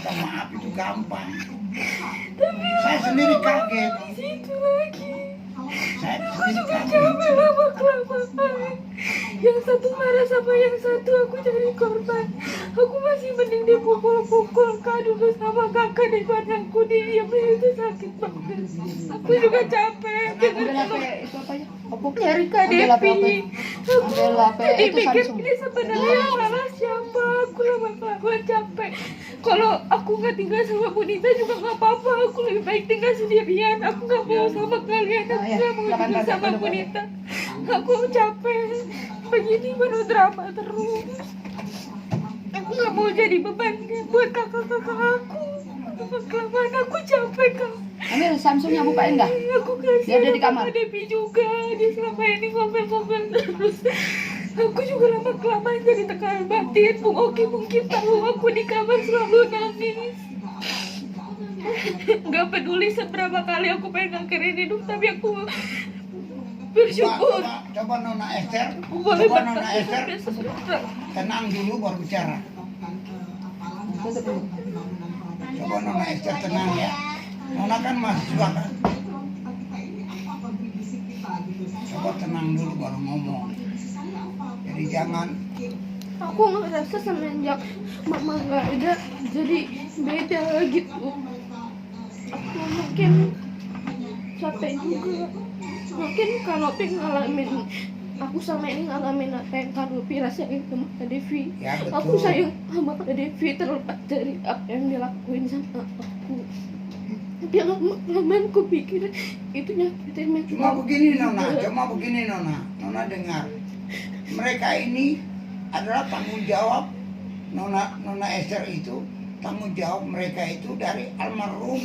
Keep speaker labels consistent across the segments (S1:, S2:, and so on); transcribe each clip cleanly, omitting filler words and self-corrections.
S1: minta maaf itu gampang. Saya sendiri kaget.
S2: Situ lagi.
S1: Saya
S2: Aku
S1: sendiri
S2: juga
S1: kaget.
S2: capek lama-kelamaan. Yang satu marah sama yang satu aku jadi korban. Aku masih mending dipukul-pukul kadu bersama kakak daripada aku diam itu sakit banget. Aku juga capek.
S3: Ambil HP itu apanya? Oppo.
S2: Nyari Kak
S3: Ambil HP
S2: Devi.
S3: apa? Ambil HP
S2: Tadi
S3: itu
S2: pikir
S3: Samsung.
S2: ini sebenarnya yang salah siapa? Aku lama-kelamaan capek. Kalau aku nggak tinggal sama Bunita juga nggak apa-apa. Aku lebih baik tinggal sendirian. Aku nggak mau sama kalian. Aku
S3: ya,
S2: nggak mau
S3: silakan,
S2: tinggal
S3: Kak,
S2: sama
S3: depan.
S2: Bunita. Aku capek. Begini baru drama terus. Aku nggak mau jadi beban buat kakak-kakak aku. Lama-kelamaan aku capek Kak.
S3: Ambil Samsungnya bukain dah.
S2: Aku kasih
S3: Dia ada di kamar.
S2: Devi juga. Dia selama ini ngomel-ngomel terus. Aku juga lama kelamaan jadi tekanan batin. Bung Oki mungkin tahu aku di kamar selalu nangis. Gak peduli seberapa kali aku pengen ngangkirin hidup, tapi aku bersyukur.
S1: Coba Nona Esther,
S2: Boleh
S1: coba Nona Esther
S2: bersyukur.
S1: tenang dulu baru bicara.
S3: Tutup dulu.
S1: Coba Nona Esther tenang ya. Nona kan mahasiswa kan. Coba tenang dulu baru ngomong. Jadi jangan.
S2: Aku ngerasa semenjak mama nggak ada, jadi beda gitu. Aku mungkin capek juga. Mungkin Kanopi ngalamin, aku sama ini ngalamin apa yang Kanopi rasain sama Kak Devi.
S1: Ya, betul.
S2: Aku sayang sama Kak Devi terlepas dari apa yang dilakuin sama aku. Tapi lama-kelamaan aku pikir itu nyakitin
S1: Cuma begini Nona, cuma begini Nona. Nona dengar. Mereka ini adalah tanggung jawab Nona Esther itu, tanggung jawab mereka itu dari almarhum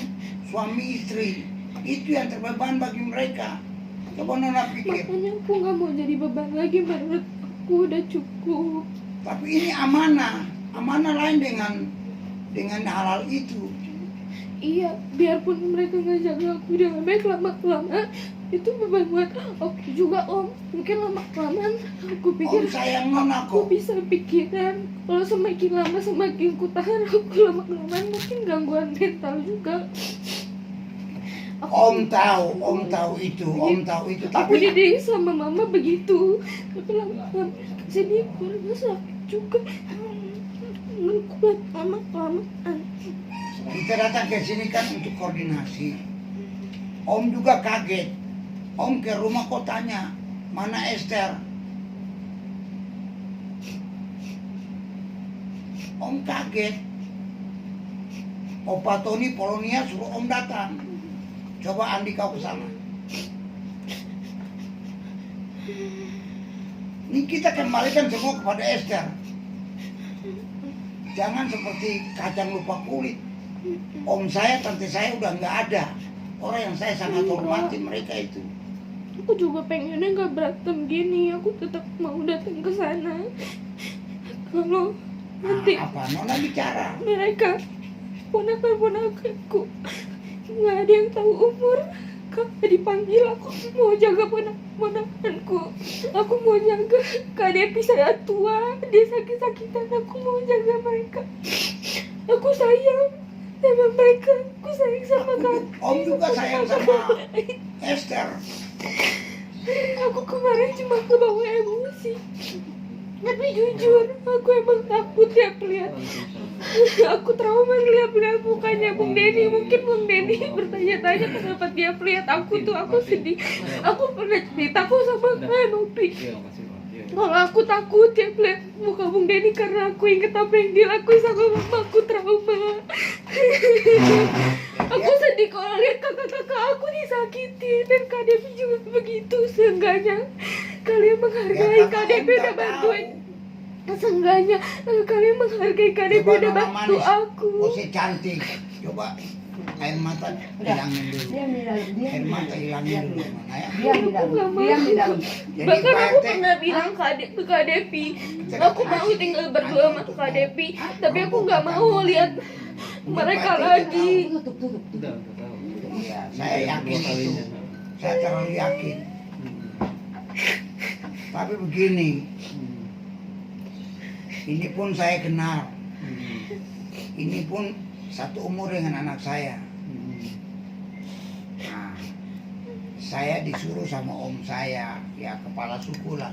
S1: suami istri. Itu yang terbeban bagi mereka. Coba Nona pikir.
S2: Makanya aku nggak mau jadi beban lagi, menurut aku udah cukup.
S1: Tapi ini amanah, amanah lain dengan hal-hal itu.
S2: Iya, biarpun mereka nggak jaga aku dengan baik, lama-kelamaan itu beban buat Oki juga Om. Mungkin lama-kelamaan aku pikir
S1: Om sayang Nona
S2: aku
S1: kok.
S2: bisa pikiran. Kalau semakin lama semakin ku tahan, aku lama-kelamaan mungkin gangguan mental juga.
S1: Om tahu itu,
S2: Aku
S1: Tapi
S2: dididik sama mama begitu. Tapi lama-kelamaan sini keluarga sakit juga. Kuat lama-kelamaan.
S1: kita datang ke sini kan untuk koordinasi. Om juga kaget. Om ke rumah kok tanya, mana Esther? Om kaget. Opa Tony Polonia suruh Om datang. Coba Andi kau ke sana. Ini kita kembalikan semua kepada Esther. Jangan seperti kacang lupa kulit. Om saya, tante saya udah nggak ada. Orang yang saya sangat hormati mereka itu.
S2: Aku juga pengennya nggak berantem gini. Aku tetap mau datang ke sana. Kalau nanti
S1: Apa Nona bicara?
S2: mereka ponakan-ponakanku nggak ada yang tahu umur, Kak dipanggil aku mau jaga ponakanku. Aku mau jaga Kak Devi, saya tua, dia sakit-sakitan, aku mau jaga mereka. Aku sayang sama mereka, aku sayang sama Kak.
S1: Om juga sayang sama Esther.
S2: Aku kemarin cuma kebawa emosi. Tapi jujur, aku emang takut ya lihat. Aku trauma lihat mukanya Bung Denny. Mungkin Bung Denny bertanya-tanya kenapa dia lihat aku tuh, aku sedih. Aku pernah cerita aku sama Kanopi. Kalau aku takut ya lihat muka Bung Denny karena aku inget apa yang dilakuin sama mama, aku trauma. Aku sedih kalau lihat kakak-kakak aku disakiti dan Kak Devi juga begitu. Seenggaknya kalian menghargai Kak Devi udah bantuin. Seenggaknya kalian menghargai Kak Devi udah bantu aku.
S1: Oh si cantik. Coba air mata hilangin dulu.
S3: Diam di dalam.
S1: Air mata hilangin dulu Nona ya.
S3: Diam di dalam. Diam di dalam.
S1: Jadi
S2: Bahkan
S1: Pak
S2: aku
S1: RT,
S2: pernah bilang ke Kak Devi, aku mau tinggal berdua sama Kak Devi, tapi aku nggak mau lihat mereka lagi.
S3: Tutup.
S1: Iya, saya yakin itu. Saya terlalu yakin. Tapi begini, ini pun saya kenal. Ini pun satu umur dengan anak saya. Nah, saya disuruh sama om saya, ya kepala suku lah,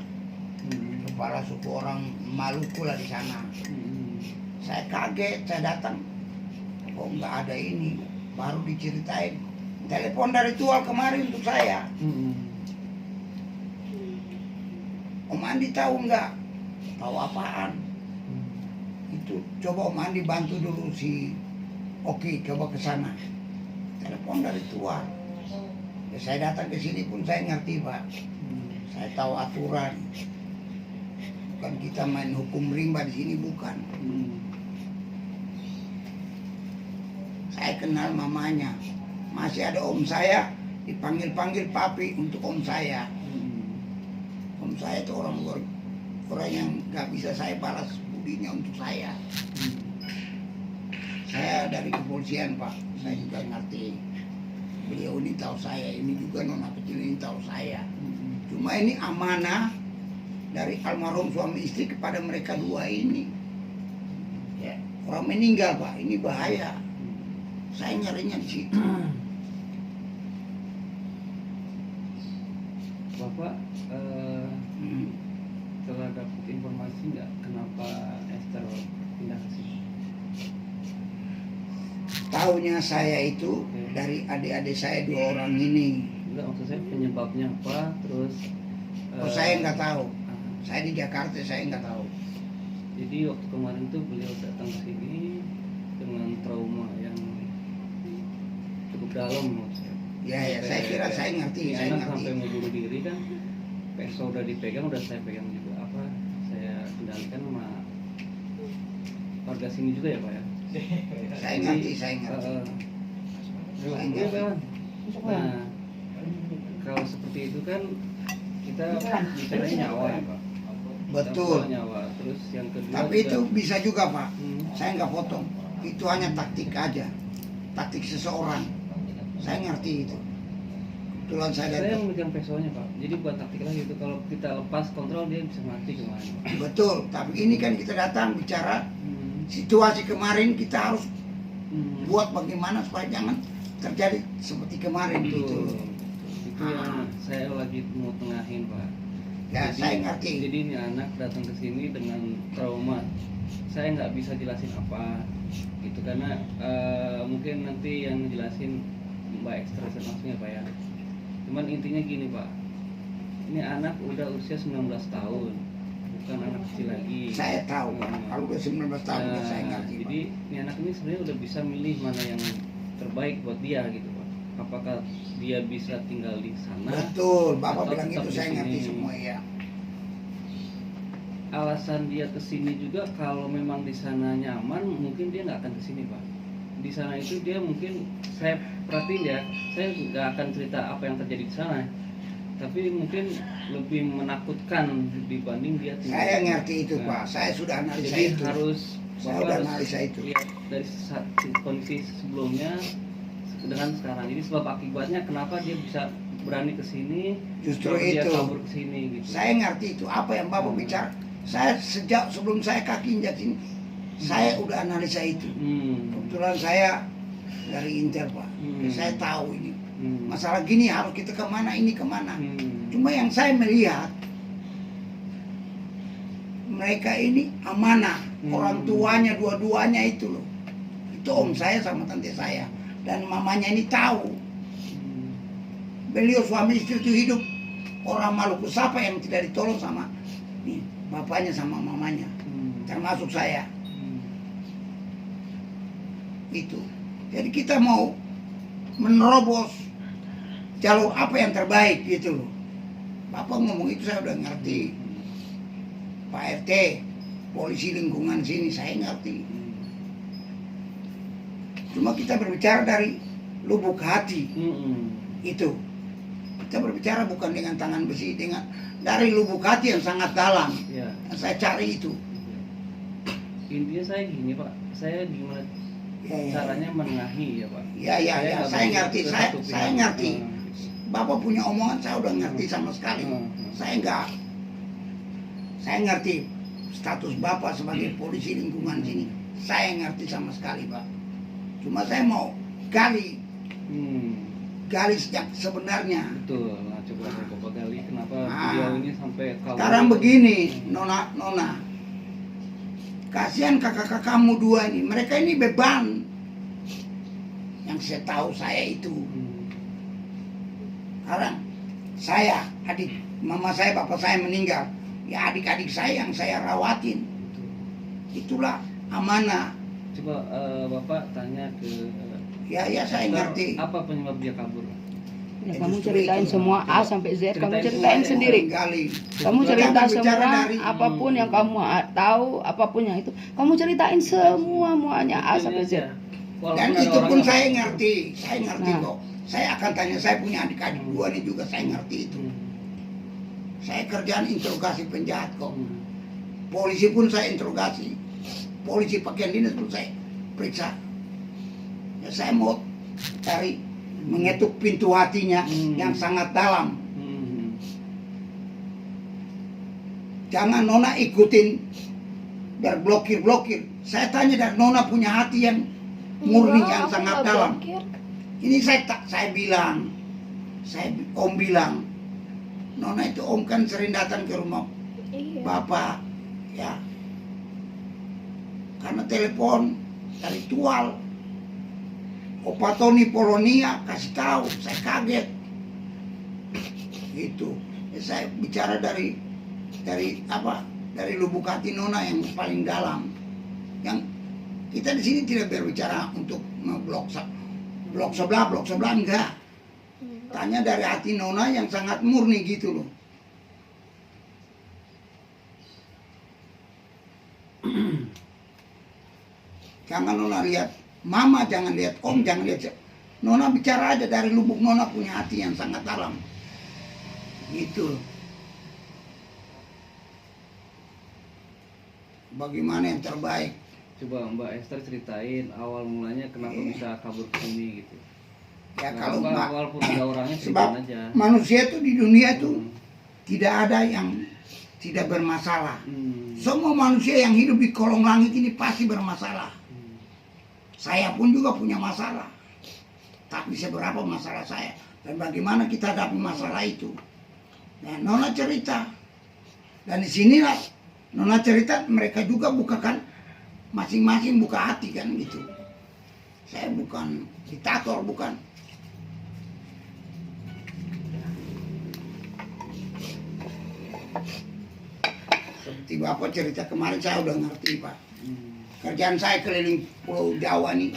S1: kepala suku orang Maluku lah di sana. Saya kaget, saya datang, kok nggak ada ini, baru diceritain. Telepon dari Tual kemarin untuk saya. Om Andi tahu nggak? Tahu apaan? Itu coba Om Andi bantu dulu si Oki, coba ke sana. Telepon dari Tual. Ya, saya datang ke sini pun saya ngerti Pak. Saya tahu aturan. Bukan kita main hukum rimba di sini, bukan. Saya kenal mamanya. Masih ada om saya dipanggil-panggil papi untuk om saya. Om saya itu orang yang nggak bisa saya balas budinya untuk saya. Saya dari kepolisian Pak, saya juga ngerti. Beliau ini tahu saya, ini juga nona kecil ini tahu saya. Cuma ini amanah dari almarhum suami istri kepada mereka dua ini. Ya, orang meninggal Pak, ini bahaya. Saya nyarinya di situ.
S4: Bapak telah dapat informasi nggak kenapa Esther pindah ke sini?
S1: Tahunya saya itu dari adik-adik saya dua orang ini.
S4: Enggak, maksud saya penyebabnya apa, terus
S1: Saya nggak tahu. Saya di Jakarta, saya nggak tahu.
S4: Jadi waktu kemarin tuh beliau datang ke sini dengan trauma yang cukup dalam menurut saya.
S1: Ya, saya kira saya ngerti,
S4: Ini
S1: saya
S4: anak
S1: ngerti.
S4: sampai mau bunuh diri kan, peso udah dipegang, udah saya pegang juga saya kendalikan sama warga sini juga ya Pak ya.
S1: Saya ngerti, saya ngerti.
S4: Iya kan. Nah, kalau seperti itu kan kita bicaranya nyawa ya Pak.
S1: Betul.
S4: Kita nyawa. Terus yang kedua
S1: Tapi
S4: juga,
S1: itu bisa juga Pak.
S4: Hmm.
S1: Saya nggak potong. Itu hanya taktik aja, taktik seseorang. Saya ngerti itu. Kebetulan saya
S4: Saya
S1: dari
S4: yang megang pesonya Pak. Jadi buat taktik lagi itu, kalau kita lepas kontrol dia bisa mati kemana Pak.
S1: betul. Tapi ini kan kita datang bicara
S4: Hmm.
S1: situasi kemarin, kita harus
S4: Hmm.
S1: buat bagaimana supaya jangan terjadi seperti kemarin
S4: Betul.
S1: gitu.
S4: Itu yang saya lagi mau tengahin Pak.
S1: Ya, saya ngerti.
S4: Jadi ini anak datang ke sini dengan trauma. Saya nggak bisa jelasin apa gitu karena mungkin nanti yang jelasin Mbak Ekstrasen langsung ya Pak ya. Cuman intinya gini Pak, ini anak udah usia 19 tahun, bukan anak kecil lagi.
S1: Saya tahu Pak.
S4: Hmm.
S1: Kalau udah 19 tahun
S4: Nah,
S1: saya ngerti Pak.
S4: jadi ini anak ini sebenarnya udah bisa milih mana yang terbaik buat dia gitu Pak. Apakah dia bisa tinggal di sana?
S1: Betul, Bapak
S4: atau
S1: bilang
S4: tetap
S1: itu
S4: di
S1: saya ngerti
S4: sini?
S1: semua ya.
S4: Alasan dia kesini juga kalau memang di sana nyaman, mungkin dia nggak akan kesini Pak. Di sana itu dia mungkin, saya perhatiin ya, saya nggak akan cerita apa yang terjadi di sana, tapi mungkin lebih menakutkan dibanding dia tinggal.
S1: Saya ngerti itu
S4: Nah,
S1: Pak. Saya sudah analisa
S4: Jadi
S1: itu.
S4: harus
S1: Saya
S4: Bapak
S1: udah
S4: harus
S1: analisa itu.
S4: lihat dari kondisi sebelumnya dengan sekarang. Jadi sebab akibatnya kenapa dia bisa berani kesini,
S1: Justru
S4: dia
S1: itu.
S4: kabur kesini gitu.
S1: Saya ngerti itu. Apa yang Bapak bicara? Saya sejak sebelum saya kaki injak sini, saya udah analisa itu. Kebetulan saya dari Intel Pak. Saya tahu ini. Masalah gini harus kita kemana, ini kemana. Cuma yang saya melihat, mereka ini amanah. Orang tuanya dua-duanya itu loh. Itu om saya sama tante saya. Dan mamanya ini tahu. Beliau suami istri itu hidup. Orang Maluku siapa yang tidak ditolong sama nih, bapaknya sama mamanya. Termasuk saya. Itu. Jadi kita mau menerobos jalur apa yang terbaik gitu loh. Bapak ngomong itu saya udah ngerti. Pak RT, polisi lingkungan sini saya ngerti. Cuma kita berbicara dari lubuk hati. Itu. Kita berbicara bukan dengan tangan besi, dengan dari lubuk hati yang sangat dalam.
S4: Ya.
S1: Yang saya cari itu.
S4: Intinya saya gini Pak, saya gimana caranya menengahi ya Pak.
S1: Ya,
S4: nggak
S1: saya
S4: berpihak
S1: ngerti,
S4: ke
S1: saya
S4: satu pihak.
S1: saya ngerti. Bapak punya omongan saya udah ngerti sama sekali. Saya ngerti status Bapak sebagai polisi lingkungan sini. Saya ngerti sama sekali Pak. Cuma saya mau gali
S4: Hmm,
S1: yang sebenarnya.
S4: betul. Nah, coba Bapak gali kenapa
S1: Nah,
S4: beliau ini sampai kabur.
S1: Sekarang begini, Nona, kasihan kakak-kakakmu dua ini, mereka ini beban. Yang saya tahu saya itu,
S4: Hmm,
S1: sekarang saya, adik mama saya, bapak saya meninggal, ya adik-adik saya yang saya rawatin,
S4: betul.
S1: itulah amanah.
S4: Coba Bapak tanya ke
S1: Ya saya
S4: Esther,
S1: ngerti.
S4: apa penyebab dia kabur?
S3: Ya, kamu ceritain semua A sampai Z, kamu
S4: Ceritain
S3: ceritain
S4: semua,
S3: sendiri.
S1: Gali.
S3: Kamu cerita
S1: Jangan bicara
S3: semua,
S1: dari-
S3: apapun yang kamu tahu, apapun yang itu, kamu ceritain semua muanya A
S4: Ini
S3: sampai Z.
S4: aja. Walaupun
S1: Dan
S4: ada
S1: itu
S4: orang
S1: pun
S4: yang-
S1: saya ngerti
S3: Nah.
S1: kok. Saya akan tanya, saya punya adik-adik dua nih juga, saya ngerti itu.
S4: Hmm,
S1: Saya kerjaan interogasi penjahat kok.
S4: hmm,
S1: Polisi pun saya interogasi. Polisi pakaian dinas pun saya periksa. Ya saya mau cari mengetuk pintu hatinya yang sangat dalam.
S4: hmm.
S1: Jangan Nona ikutin berblokir-blokir. Saya tanya, dan Nona punya hati yang murni,
S2: Enggak,
S1: yang
S2: aku
S1: sangat
S2: nggak
S1: dalam.
S2: blokir.
S1: Ini saya bilang, Om bilang, Nona itu Om kan sering datang ke rumah
S2: Iya.
S1: Bapak, ya. Karena telepon dari Tual, Opa Tony Polonia kasih tahu, saya kaget. Gitu. Ya, saya bicara dari apa? Dari lubuk hati Nona yang paling dalam. Yang kita di sini tidak berbicara untuk blok sebelah enggak. Tanya dari hati Nona yang sangat murni gitu loh. Jangan Nona lihat Mama, jangan lihat Om, jangan lihat Nona, bicara aja dari lubuk Nona punya hati yang sangat dalam. Gitu. Bagaimana yang terbaik?
S4: Coba Mbak Esther ceritain awal mulanya kenapa
S1: Iya.
S4: bisa kabur ke sini gitu.
S1: Ya
S4: Kenapa,
S1: kalau enggak,
S4: walaupun ada orangnya
S1: sebab
S4: ceritain aja.
S1: manusia itu di dunia itu
S4: Hmm.
S1: tidak ada yang tidak bermasalah.
S4: Hmm.
S1: Semua manusia yang hidup di kolong langit ini pasti bermasalah.
S4: Hmm.
S1: Saya pun juga punya masalah. Tapi seberapa masalah saya dan bagaimana kita hadapi masalah itu. Nah, Nona cerita. Dan disinilah Nona cerita, mereka juga bukakan masing-masing buka hati kan gitu. Saya bukan diktator, bukan. Seperti Bapak cerita kemarin, saya udah ngerti Pak.
S4: Hmm.
S1: Kerjaan saya keliling Pulau Jawa nih,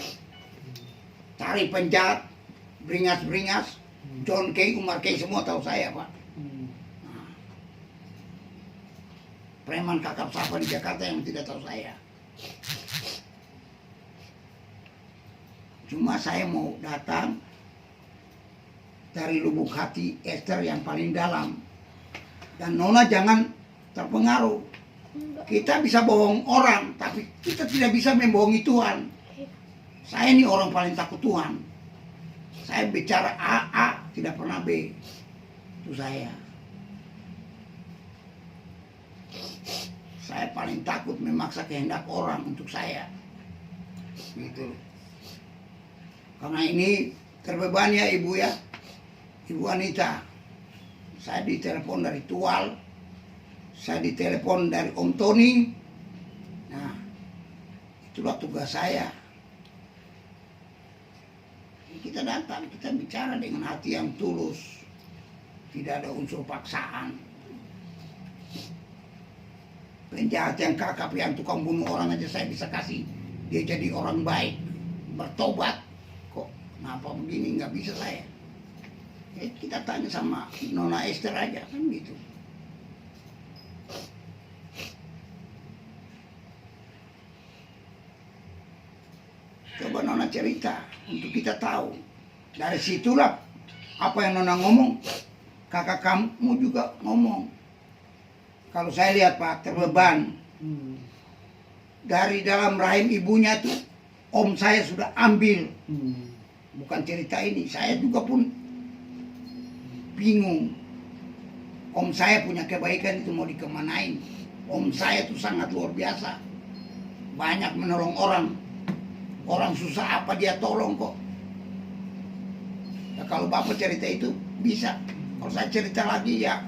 S1: cari penjahat, beringas-beringas, John Kay, Umar Kay, semua tahu saya Pak.
S4: Hmm.
S1: Preman kakap sapa di Jakarta yang tidak tahu saya. Cuma saya mau datang dari lubuk hati Esther yang paling dalam. Dan Nona jangan terpengaruh. Kita bisa bohong orang, tapi kita tidak bisa membohongi Tuhan. Saya ini orang paling takut Tuhan. Saya bicara A, tidak pernah B. Itu saya. Saya paling takut memaksa kehendak orang untuk saya. Gitu. Karena ini terbebani ya Ibu ya. Ibu Anita. Saya ditelepon dari Tual. Saya ditelepon dari Om Tony. Nah, itulah tugas saya. Kita datang, kita bicara dengan hati yang tulus. Tidak ada unsur paksaan. Penjahat yang kakap, yang tukang bunuh orang aja saya bisa kasih. Dia jadi orang baik, bertobat. Kok kenapa begini, nggak bisa saya. Kita tanya sama Nona Esther aja, kan gitu. Coba Nona cerita, untuk kita tahu. Dari situlah apa yang Nona ngomong, kakak kamu juga ngomong. Kalau saya lihat Pak, terbeban.
S4: Hmm.
S1: Dari dalam rahim ibunya tuh, om saya sudah ambil.
S4: Hmm.
S1: Bukan cerita ini, saya juga pun bingung. Om saya punya kebaikan itu mau dikemanain. Om saya tuh sangat luar biasa. Banyak menolong orang. Orang susah apa dia tolong kok. Ya, kalau Bapak cerita itu bisa. Kalau saya cerita lagi ya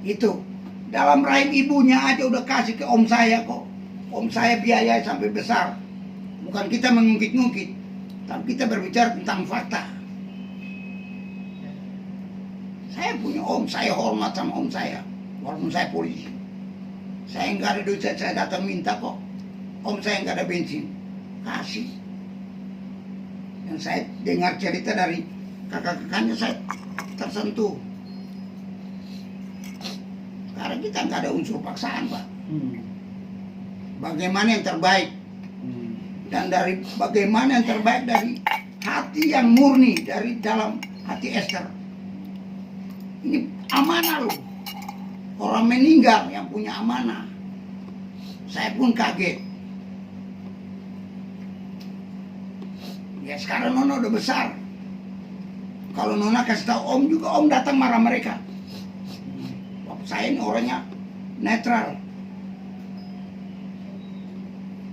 S1: itu. Dalam rahim ibunya aja udah kasih ke om saya kok. Om saya biaya sampai besar. Bukan kita mengungkit-ungkit, tapi kita berbicara tentang fakta. Saya punya om, saya hormat sama om saya. Walaupun saya polisi. Saya nggak ada duit, saya datang minta kok. Om saya nggak ada bensin. Kasih. Dan saya dengar cerita dari kakak-kakaknya, saya tersentuh. Karena kita nggak ada unsur paksaan, Pak. Bagaimana yang terbaik. Dan dari bagaimana yang terbaik dari hati yang murni, dari dalam hati Esther. Ini amanah loh. Orang meninggal yang punya amanah. Saya pun kaget. Ya sekarang Nona udah besar. Kalau Nona kasih tahu om juga, om datang marah mereka. Saya ini orangnya netral.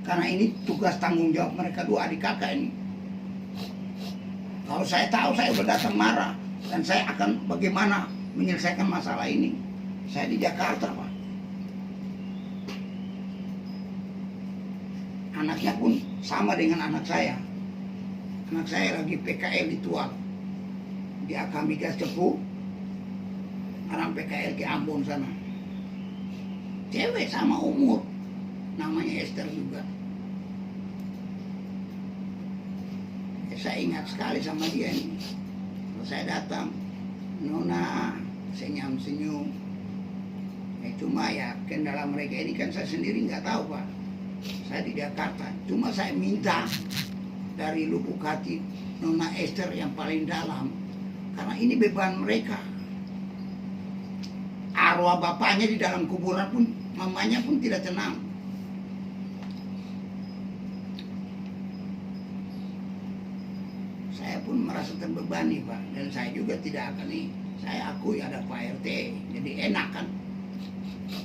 S1: Karena ini tugas tanggung jawab mereka dua adik kakak ini. Kalau saya tahu, saya udah datang marah. Dan saya akan bagaimana menyelesaikan masalah ini. Saya di Jakarta, Pak. Anaknya pun sama dengan anak saya. Anak saya lagi PKL di Tual. Di Akamigas Cepu. Orang PKL ke Ambon sana. Cewek sama umur. Namanya Esther juga. Ya, saya ingat sekali sama dia ini. Kalau saya datang, Nona senyum-senyum. Cuma ya kendala mereka ini kan saya sendiri nggak tahu, Pak. Saya di Jakarta. Cuma saya minta dari lubuk hati Nona Esther yang paling dalam. Karena ini beban mereka. Arwah bapaknya di dalam kuburan pun, mamanya pun tidak tenang. Saya pun merasa terbebani, Pak. Dan saya juga tidak akan nih. Saya akui ada Pak RT. Jadi enak kan.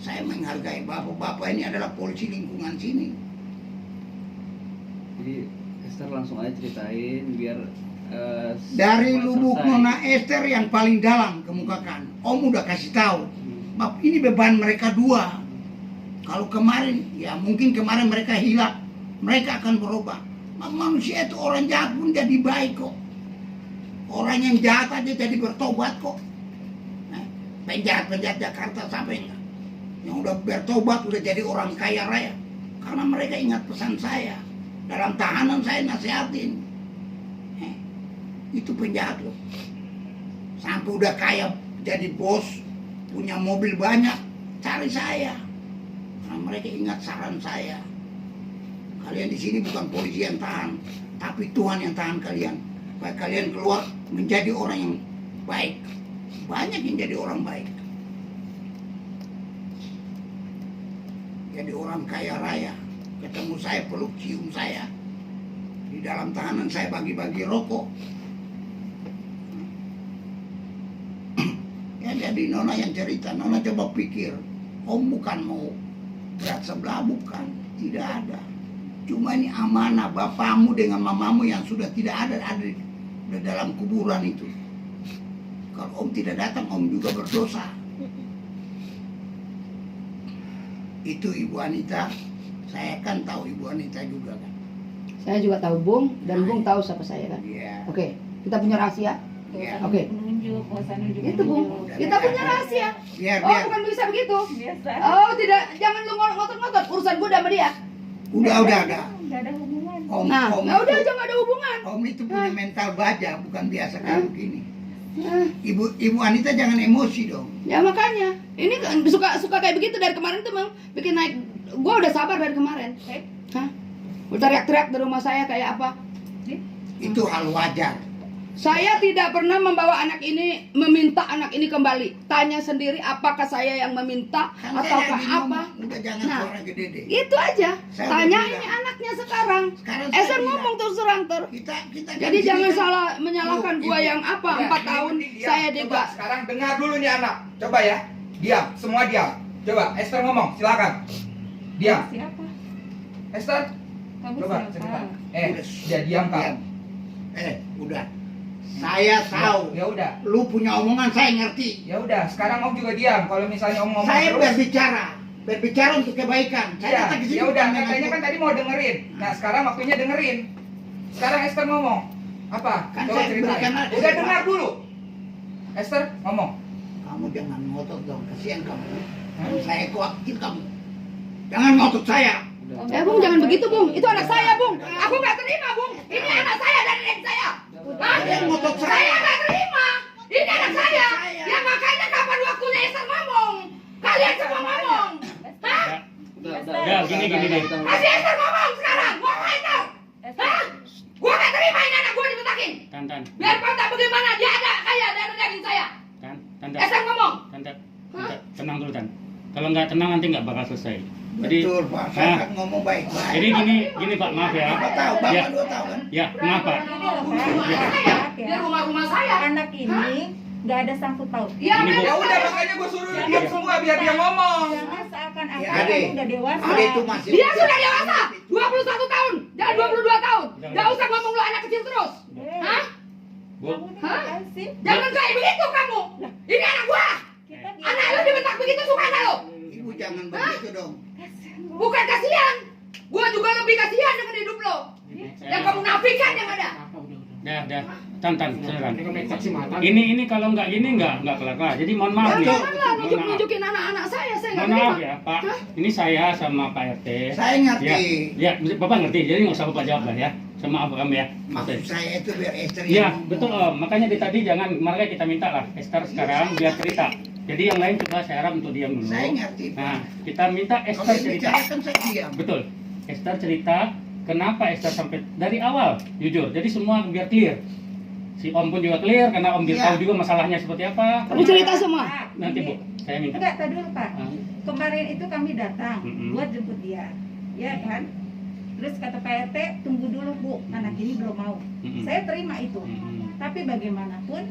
S1: Saya menghargai bapak-bapak ini adalah polisi lingkungan sini.
S4: Jadi Esther langsung aja ceritain biar
S1: dari
S4: semua
S1: lubuk
S4: selesai.
S1: Nona Esther yang paling dalam kemukakan. Om udah kasih tahu. Bab ini beban mereka dua. Kalau kemarin, ya mungkin kemarin mereka hilang, mereka akan berubah. Manusia itu orang jahat pun jadi baik kok. Orang yang jahat aja jadi bertobat kok. Penjahat-penjahat Jakarta sampai enggak. Yang udah bertobat udah jadi orang kaya raya. Karena mereka ingat pesan saya. Dalam tahanan saya nasihatin. Itu penjahat loh. Sampai udah kaya jadi bos, punya mobil banyak, cari saya. Karena mereka ingat saran saya. Kalian di sini bukan polisi yang tahan, tapi Tuhan yang tahan kalian. Supaya kalian keluar menjadi orang yang baik. Banyak yang jadi orang baik. Jadi orang kaya raya. Ketemu saya, peluk, cium saya. Di dalam tahanan saya bagi-bagi rokok. Ya jadi Nona yang cerita. Nona coba pikir. Om bukan mau berat sebelah, bukan. Tidak ada. Cuma ini amanah bapamu dengan mamamu yang sudah tidak ada di dalam kuburan itu. Kalau om tidak datang, om juga berdosa. Itu Ibu Anita. Saya kan tahu Ibu Anita juga kan.
S3: Saya juga tahu Bung, dan Bung tahu siapa saya kan.
S1: Iya.
S3: Oke, kita punya rahasia.
S1: Iya.
S3: Oke.
S2: Menunjuk,
S3: Itu Bung, kita punya rahasia.
S1: Biar.
S3: Oh, bukan bisa begitu.
S2: Biasa.
S3: Oh, tidak, jangan lu ngotot-ngotot. Urusan gue udah sama dia.
S1: Udah.
S2: Nggak ada hubungan.
S1: Om,
S3: Nah,
S1: om
S3: ya udah
S1: itu-
S3: jangan ada hubungan.
S1: Om itu punya mental baja, bukan biasa kayak begini.
S3: Nah,
S1: Ibu Anita jangan emosi dong.
S3: ya makanya, ini kan suka kayak begitu dari kemarin tuh memang bikin naik. Gue udah sabar dari kemarin. Hah? Udah teriak-teriak di rumah saya kayak apa?
S1: Itu hal wajar.
S3: Saya tidak pernah membawa anak ini, meminta anak ini kembali. Tanya sendiri apakah saya yang meminta
S1: Kan
S3: ataukah
S1: saya lagi
S3: apa?
S1: ngomong, udah jangan
S3: Nah,
S1: suara gede deh.
S3: Itu aja.
S1: Saya
S3: Tanya
S1: udah
S3: ini
S1: bilang.
S3: anaknya sekarang.
S1: Sekarang
S3: Saya
S1: saya
S3: ngomong terus terang ter.
S1: Kita kan
S3: Jadi
S1: di sini
S3: jangan
S1: kan-
S3: salah menyalahkan
S1: Ibu,
S3: gua
S1: Ibu.
S3: yang apa
S5: Ya,
S3: 4
S5: ini
S3: tahun
S5: mending diam.
S3: saya
S5: Coba
S3: juga.
S5: sekarang dengar dulu nih anak. Coba ya. Diam, semua diam. Coba Esther ngomong, silakan. Diam.
S2: Siapa?
S5: Esther,
S2: Kamu
S5: Coba
S2: siapa?
S5: cerita. Dia diam kau.
S1: Udah. Saya tahu.
S5: Ya udah.
S1: Lu punya omongan saya ngerti.
S5: Ya udah, sekarang Om juga diam. Kalau misalnya Om ngomong
S1: Saya
S5: terus,
S1: berbicara untuk kebaikan. Saya
S5: iya,
S1: datang ke sini
S5: ya udah.
S1: bukan
S5: Katanya
S1: untuk-
S5: kan tadi mau dengerin. Nah, sekarang waktunya dengerin. Sekarang Esther ngomong. Apa?
S1: Kan
S5: Coba
S1: saya
S5: ceritain.
S1: berikan aja.
S5: Udah dengar dulu. Esther ngomong.
S1: Kamu jangan ngotot dong, kasihan kamu.
S5: Hah?
S1: Saya khawatir kamu. Jangan ngotot saya.
S3: Bung, jangan begitu, Bung. Itu anak saya, Bung. Aku nggak terima, Bung. Ini anak saya dan adik saya. Hah?
S1: Jangan ngotot
S3: Saya
S1: saya.
S3: nggak terima. Ini anak saya. Ya makanya kapan waktunya Esther ngomong? Kalian semua ngomong. Hah?
S4: Ya, gini.
S3: Kasih Esther ngomong sekarang. Ngomong itu. Hah? Gua nggak terima ini anak gua dibentakin.
S4: Tan.
S3: Biar kau tak bagaimana, dia ada kaya dari daging saya.
S4: Tante.
S3: Esther ngomong.
S4: Tante, tenang dulu, Tan. Kalau nggak tenang nanti nggak bakal selesai. Jadi,
S1: Betul Pak, saya kan ngomong baik-baik.
S4: jadi gini Pak, maaf ya.
S1: Bapak tahu, Bapak
S4: Ya,
S1: 2 tahun kan?
S4: ya, maaf Pak.
S3: Di rumah-rumah saya.
S2: Anak ini nggak ada sangkut paut.
S3: Ya,
S4: Ini, Bu.
S5: Ya udah, makanya gue suruh diam semua biar dia ngomong.
S2: Jangan seakan-akan
S1: Ya,
S2: kamu
S1: Ade.
S2: udah dewasa.
S1: Ade itu masih.
S3: Dia sudah dewasa, 21 tahun, jangan 22 tahun. Gak usah ngomong lu anak kecil terus. Hah?
S4: Bu,
S2: Kamu ini ngapain sih?
S3: Jangan kayak begitu kamu. Ini anak gua.
S2: Kita di
S3: Anak lu dibentak begitu suka anak lu.
S1: Ibu jangan begitu dong.
S3: Bukan kasihan. Gua juga lebih kasihan dengan hidup lo. Yang kamu nafikan yang ada.
S4: dah. Tan, silakan. Ini kalau nggak gini nggak kelar. Jadi mohon maaf nih.
S3: Janganlah
S4: Mohon maaf.
S3: nunjuk-nunjukin anak-anak saya nggak
S4: Mohon maaf
S3: terima.
S4: ya Pak. Ini saya sama Pak RT.
S1: Saya ngerti.
S4: Ya, Bapak ngerti. Jadi nggak usah Bapak jawab lah ya. Sama Bapak kami ya.
S1: Maksud saya itu biar Esther
S4: Iya,
S1: yang ngomong.
S4: betul Om. Makanya dari tadi jangan, makanya kita minta lah Esther sekarang biar cerita. Jadi yang lain coba saya harap untuk diam dulu.
S1: Saya ngerti, Pak.
S4: Nah, kita minta
S1: Kalau
S4: Esther
S1: yang
S4: cerita.
S1: bicara kan saya diam.
S4: Betul. Esther cerita kenapa Esther sampai dari awal, jujur. Jadi semua biar clear. Si Om pun juga clear karena Om biar
S1: Iya.
S4: tahu juga masalahnya seperti apa.
S3: Kamu cerita semua.
S2: Pak,
S4: Nanti Bu,
S2: ini-
S4: saya minta.
S2: Enggak, tadi dulu Pak.
S4: Ah,
S2: Kemarin itu kami datang
S4: Mm-mm.
S2: buat jemput dia, ya kan? Terus kata Pak RT, tunggu dulu Bu, anak ini belum mau.
S4: Mm-mm.
S2: Saya terima itu.
S4: Mm-mm.
S2: Tapi bagaimanapun,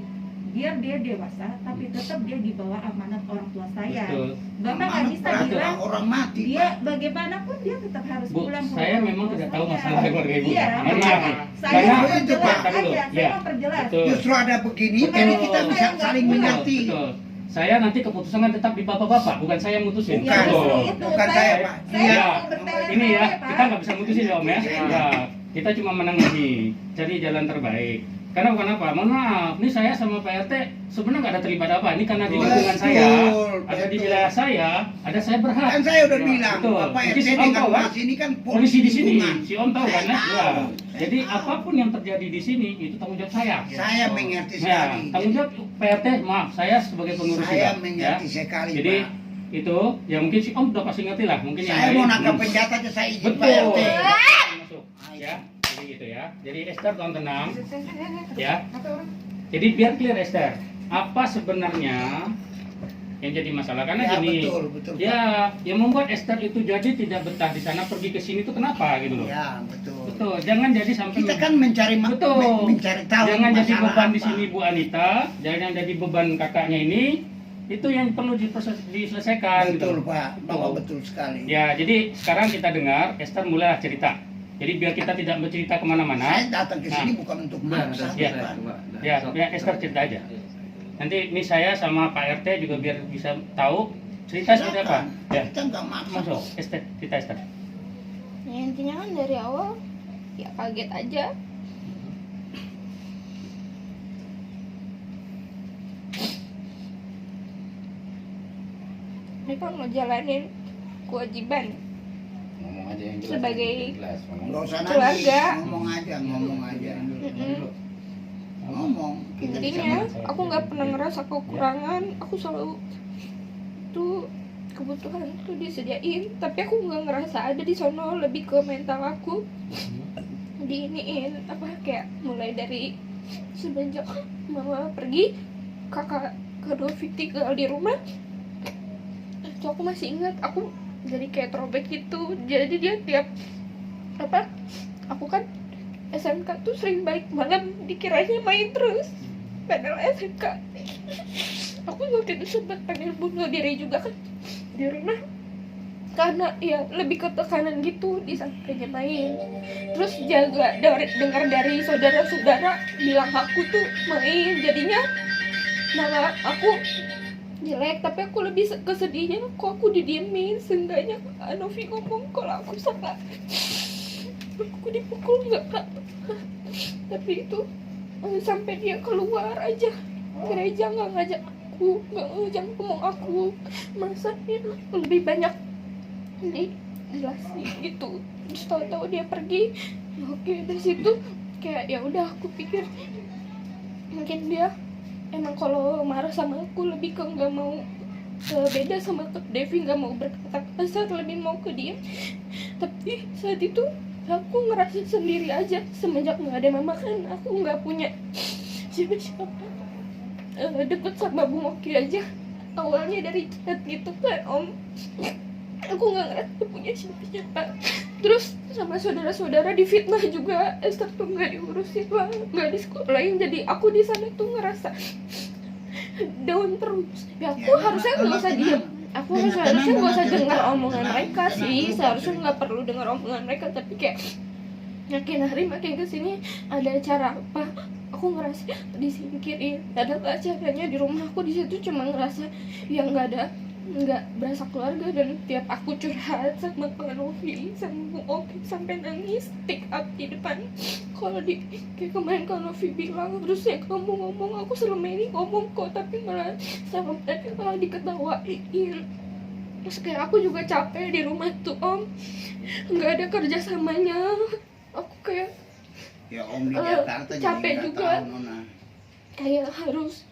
S2: biar dia dewasa, tapi tetap dia di bawah amanat orang tua saya.
S4: Betul.
S2: Bapak nggak
S1: Amanat
S2: bisa
S1: berarti
S2: bilang
S1: orang mati.
S2: dia bagaimanapun dia tetap harus
S4: Bu,
S2: pulang ke
S4: saya
S2: orang
S4: memang
S2: tua
S4: tidak tahu
S2: saya.
S4: masalah keluarga Ibu.
S2: Iya,
S4: Mohon maaf
S2: makanya
S4: nih.
S2: saya
S4: Karena-
S2: mau perjelas
S4: Tadi dulu,
S2: aja,
S4: ya.
S2: saya mau perjelas.
S4: Betul.
S1: Justru ada begini,
S2: Betul.
S1: jadi kita bisa
S2: Betul.
S1: saling
S2: Betul.
S1: mengerti.
S4: Betul. Saya nanti keputusan kan tetap di bapak-bapak, bukan saya yang mutusin.
S1: Bukan.
S2: Ya, justru
S4: Betul.
S2: itu.
S1: Bukan saya, Pak.
S2: Saya
S4: Iya.
S2: mau bertele-tele,
S4: Ini ya,
S2: Pak.
S4: kita nggak bisa mutusin ya Om ya. Ya, kita cuma menengahi, cari jalan terbaik. Karena bukan apa, mohon maaf, ini saya sama Pak RT sebenarnya nggak ada terlibat apa. Ini karena di
S1: Betul,
S4: lingkungan saya, ada di
S1: betul.
S4: wilayah saya berhak.
S1: Kan saya udah
S4: Ya,
S1: bilang,
S4: betul.
S1: Bapak
S4: Jadi
S1: RT
S4: si Om
S1: dengan
S4: tahu kan?
S1: Mas ini kan
S4: Polisi di sini,
S1: lingkungan.
S4: si Om tahu kan?
S1: Saya
S4: Ya.
S1: tahu.
S4: Jadi
S1: Saya tahu.
S4: apapun yang terjadi di sini itu tanggung jawab saya.
S1: Saya mengerti
S4: Ya,
S1: sekali.
S4: tanggung jawab Pak RT, maaf, saya sebagai pengurus
S1: Saya
S4: juga,
S1: mengerti
S4: ya.
S1: sekali,
S4: Jadi
S1: Pak.
S4: itu ya mungkin si Om udah pasti ngerti lah, mungkin yang
S1: Saya
S4: lain
S1: mau nangkap
S4: belum.
S1: penjahat aja saya izin Pak
S4: Betul.
S1: RT.
S4: Masuk. Ya, jadi gitu ya. Jadi Esther tolong tenang. Ya. Jadi biar clear Esther, apa sebenarnya yang jadi masalah? Karena
S1: Ya,
S4: gini,
S1: betul,
S4: ya yang membuat Esther itu jadi tidak betah di sana, pergi ke sini itu kenapa gitu loh?
S1: Ya, betul.
S4: Betul. Jangan jadi sampai
S1: Kita kan mencari
S4: betul.
S1: mencari tahu
S4: Jangan jadi
S1: masalah
S4: beban di
S1: apa.
S4: sini Bu Anita, jangan jadi beban kakaknya ini. Itu yang perlu diselesaikan
S1: Betul,
S4: gitu.
S1: Pak. Bapak betul sekali.
S4: Ya, jadi sekarang kita dengar Esther mulai cerita. Jadi biar kita tidak bercerita kemana-mana.
S1: Saya datang ke sini bukan untuk maksa,
S4: Ya.
S1: bukan.
S4: Ya, Esther cerita aja. Nanti ini saya sama Pak RT juga biar bisa tahu cerita seperti apa. Ya,
S1: Kita nggak maksa.
S4: masuk Esther, cerita Esther.
S6: Ya, intinya kan dari awal ya kaget aja. Mereka ngejalanin kewajiban
S7: Ngomong aja yang jelas.
S6: Sebagai
S7: jelas.
S1: Nggak usah nangis.
S6: keluarga.
S1: Ngomong aja, ngomong aja.
S6: Mm-mm.
S1: Ngomong. Kita bisa
S6: Intinya aku nggak pernah ngerasa kekurangan, aku selalu tuh kebutuhan tuh disediain, tapi aku nggak ngerasa ada di sono, lebih ke mental aku diiniin apa kayak mulai dari semenjak mama pergi, kakak kedua Fikti tinggal di rumah, itu aku masih ingat aku jadi kayak throwback gitu. Jadi dia tiap apa aku kan SMK tuh sering balik malam, dikiranya main terus padahal SMK aku waktu itu sempat pengen bunuh diri juga kan di rumah. karena ya lebih ke tekanan gitu disangkanya main. Terus jaga dengar dari saudara-saudara bilang aku tuh main, jadinya malah aku jelek. Tapi aku lebih kesedihnya kok aku didiemin. Seenggaknya Novi ngomong kalau aku salah, aku dipukul nggak kak. Tapi itu sampai dia keluar aja gereja nggak ngajak aku, nggak ngajak ngomong aku, masa dia lebih banyak ini jelasin gitu. Terus tahu-tahu dia pergi. Oke, dari situ kayak ya udah aku pikir mungkin dia emang kalau marah sama aku lebih ke nggak mau beda sama ke Devi, nggak mau berkata kasar, lebih mau ke dia. Tapi saat itu aku ngerasa sendiri aja. Semenjak nggak ada mama kan aku nggak punya siapa-siapa. Deket sama Bu Moki aja awalnya dari chat gitu kan Om, aku nggak ngerasa punya siapa-siapa. Terus sama saudara-saudara difitnah juga, Esther tuh nggak diurusin lah, nggak disekolahin. Jadi aku di sana tuh ngerasa down terus. Ya aku harusnya nggak usah diem. Aku harusnya nggak usah dengar omongan mereka sih. Seharusnya nggak perlu dengar omongan mereka. Tapi kayak makin hari makin kesini ada acara apa, aku ngerasa disingkirin. Ada acaranya di rumah aku, di situ cuma ngerasa yang nggak berasa keluarga. Dan tiap aku curhat sama Kak Novi sama Bu Oki sampai nangis speak up di depan. Kalau kayak kemarin Kak Novi bilang harusnya kamu ngomong, aku selama ini ngomong kok, tapi malah sama mereka malah diketawain. Terus kayak aku juga capek di rumah tuh Om, nggak ada kerjasamanya. Aku kayak
S1: Ya Om di Jakarta
S6: capek
S1: jadi
S6: juga.
S1: tahu, Nona.
S6: Kayak harus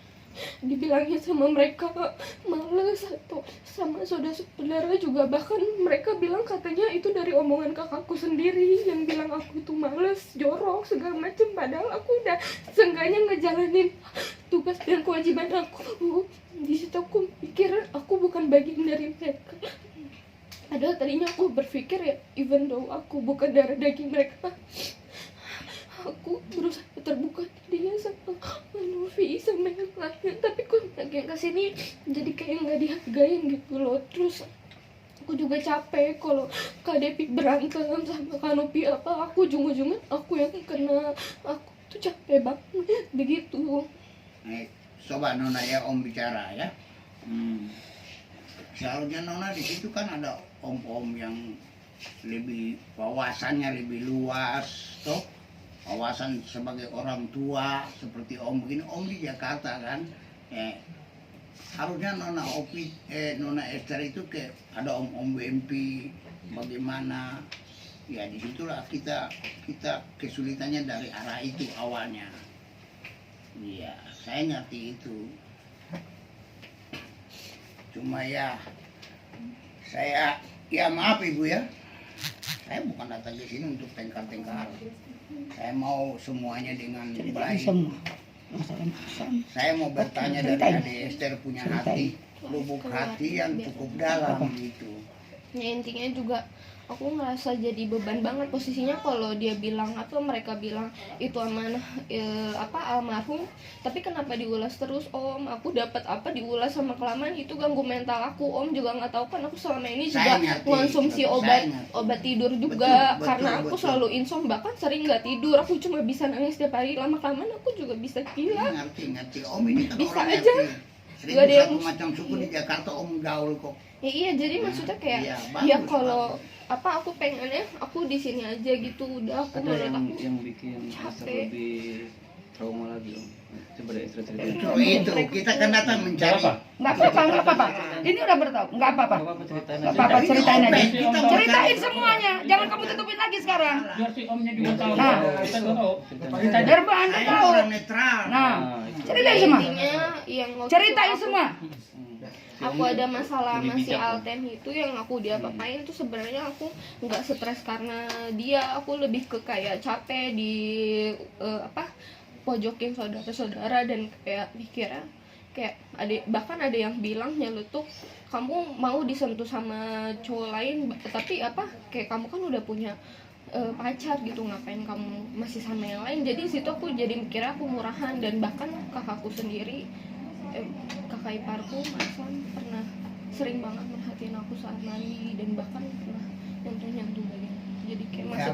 S6: dibilangnya sama mereka males, atau sama saudara-saudara juga. Bahkan mereka bilang katanya itu dari omongan kakakku sendiri yang bilang aku tuh males, jorok, segala macem. Padahal aku udah seenggaknya ngejalanin tugas dan kewajiban aku. Di situ aku pikir aku bukan bagian dari mereka. Padahal tadinya aku berpikir ya, even though aku bukan darah daging mereka, aku berusaha terbuka tadinya sama Novi sama yang lain. Tapi kok makin kesini jadi kayak nggak dihargain gitu loh. Terus aku juga capek kalau Kak Devi berantem sama Kak Novi apa, aku ujung-ujungnya aku yang kena. Aku tuh capek banget begitu.
S1: Coba Nona ya Om bicara ya. Seharusnya Nona di situ kan ada om-om yang lebih wawasannya lebih luas, toh wawasan sebagai orang tua seperti Om begini. Om di Jakarta kan, harusnya Nona Esther itu kayak ada om-om WMP bagaimana. Ya disitulah kita kesulitannya dari arah itu awalnya. Iya, saya ngerti itu. Cuma ya, saya maaf Ibu ya. Saya bukan datang ke sini untuk tengkar-tengkar. Saya mau semuanya dengan baik. Saya mau bertanya dari Adik Esther punya hati, lubuk hati yang cukup dalam gitu.
S6: Ya intinya juga aku ngerasa jadi beban banget posisinya kalau dia bilang atau mereka bilang itu amanah almarhum. Tapi kenapa diulas terus Om? Aku dapat apa diulas sama kelamaan? Itu ganggu mental aku. Om juga nggak tahu kan aku selama ini juga konsumsi obat tidur juga. Betul, karena aku selalu insom, bahkan sering nggak tidur. Aku cuma bisa nangis setiap hari. Lama kelamaan aku juga bisa gila.
S1: Ngerti Om ini kan
S6: bisa
S1: orang
S6: aja.
S1: Gak ada yang macam suku di Jakarta Om gaul kok.
S6: Ya, iya, jadi maksudnya kayak ya kalau apa aku pengennya aku di sini aja gitu. Udah aku
S4: ada
S6: menurut aku
S4: yang bikin Esther lebih trauma lagi Om. Coba deh Esther cerita.
S1: Itu kita kan datang mencari.
S3: Nggak apa-apa. Ini udah bertahu, nggak apa-apa. Nggak apa-apa, ceritain aja. Ceritain semuanya, jangan kamu tutupin lagi sekarang.
S8: Biar si omnya juga tahu.
S3: Nah.
S8: Kita nggak tahu.
S3: Biar Bu Anda tahu.
S1: Orang netral.
S3: Nah, ceritain semua.
S6: intinya yang waktu
S3: Ceritain
S6: aku-
S3: semua.
S6: aku ada masalah sama si Alten itu yang aku diapa-apain tuh sebenarnya aku nggak stres karena dia. Aku lebih ke kayak capek di pojokin saudara-saudara dan kayak mikirnya kayak bahkan ada yang bilang nyelutuk kamu mau disentuh sama cowok lain, tapi kayak kamu kan udah punya pacar gitu, ngapain kamu masih sama yang lain. Jadi situ aku jadi mikirnya aku murahan. Dan bahkan kakakku sendiri kakak iparku Mas Lam pernah sering banget merhatiin aku saat mandi dan bahkan pernah nyentuh bagian. Jadi kayak
S1: Ya,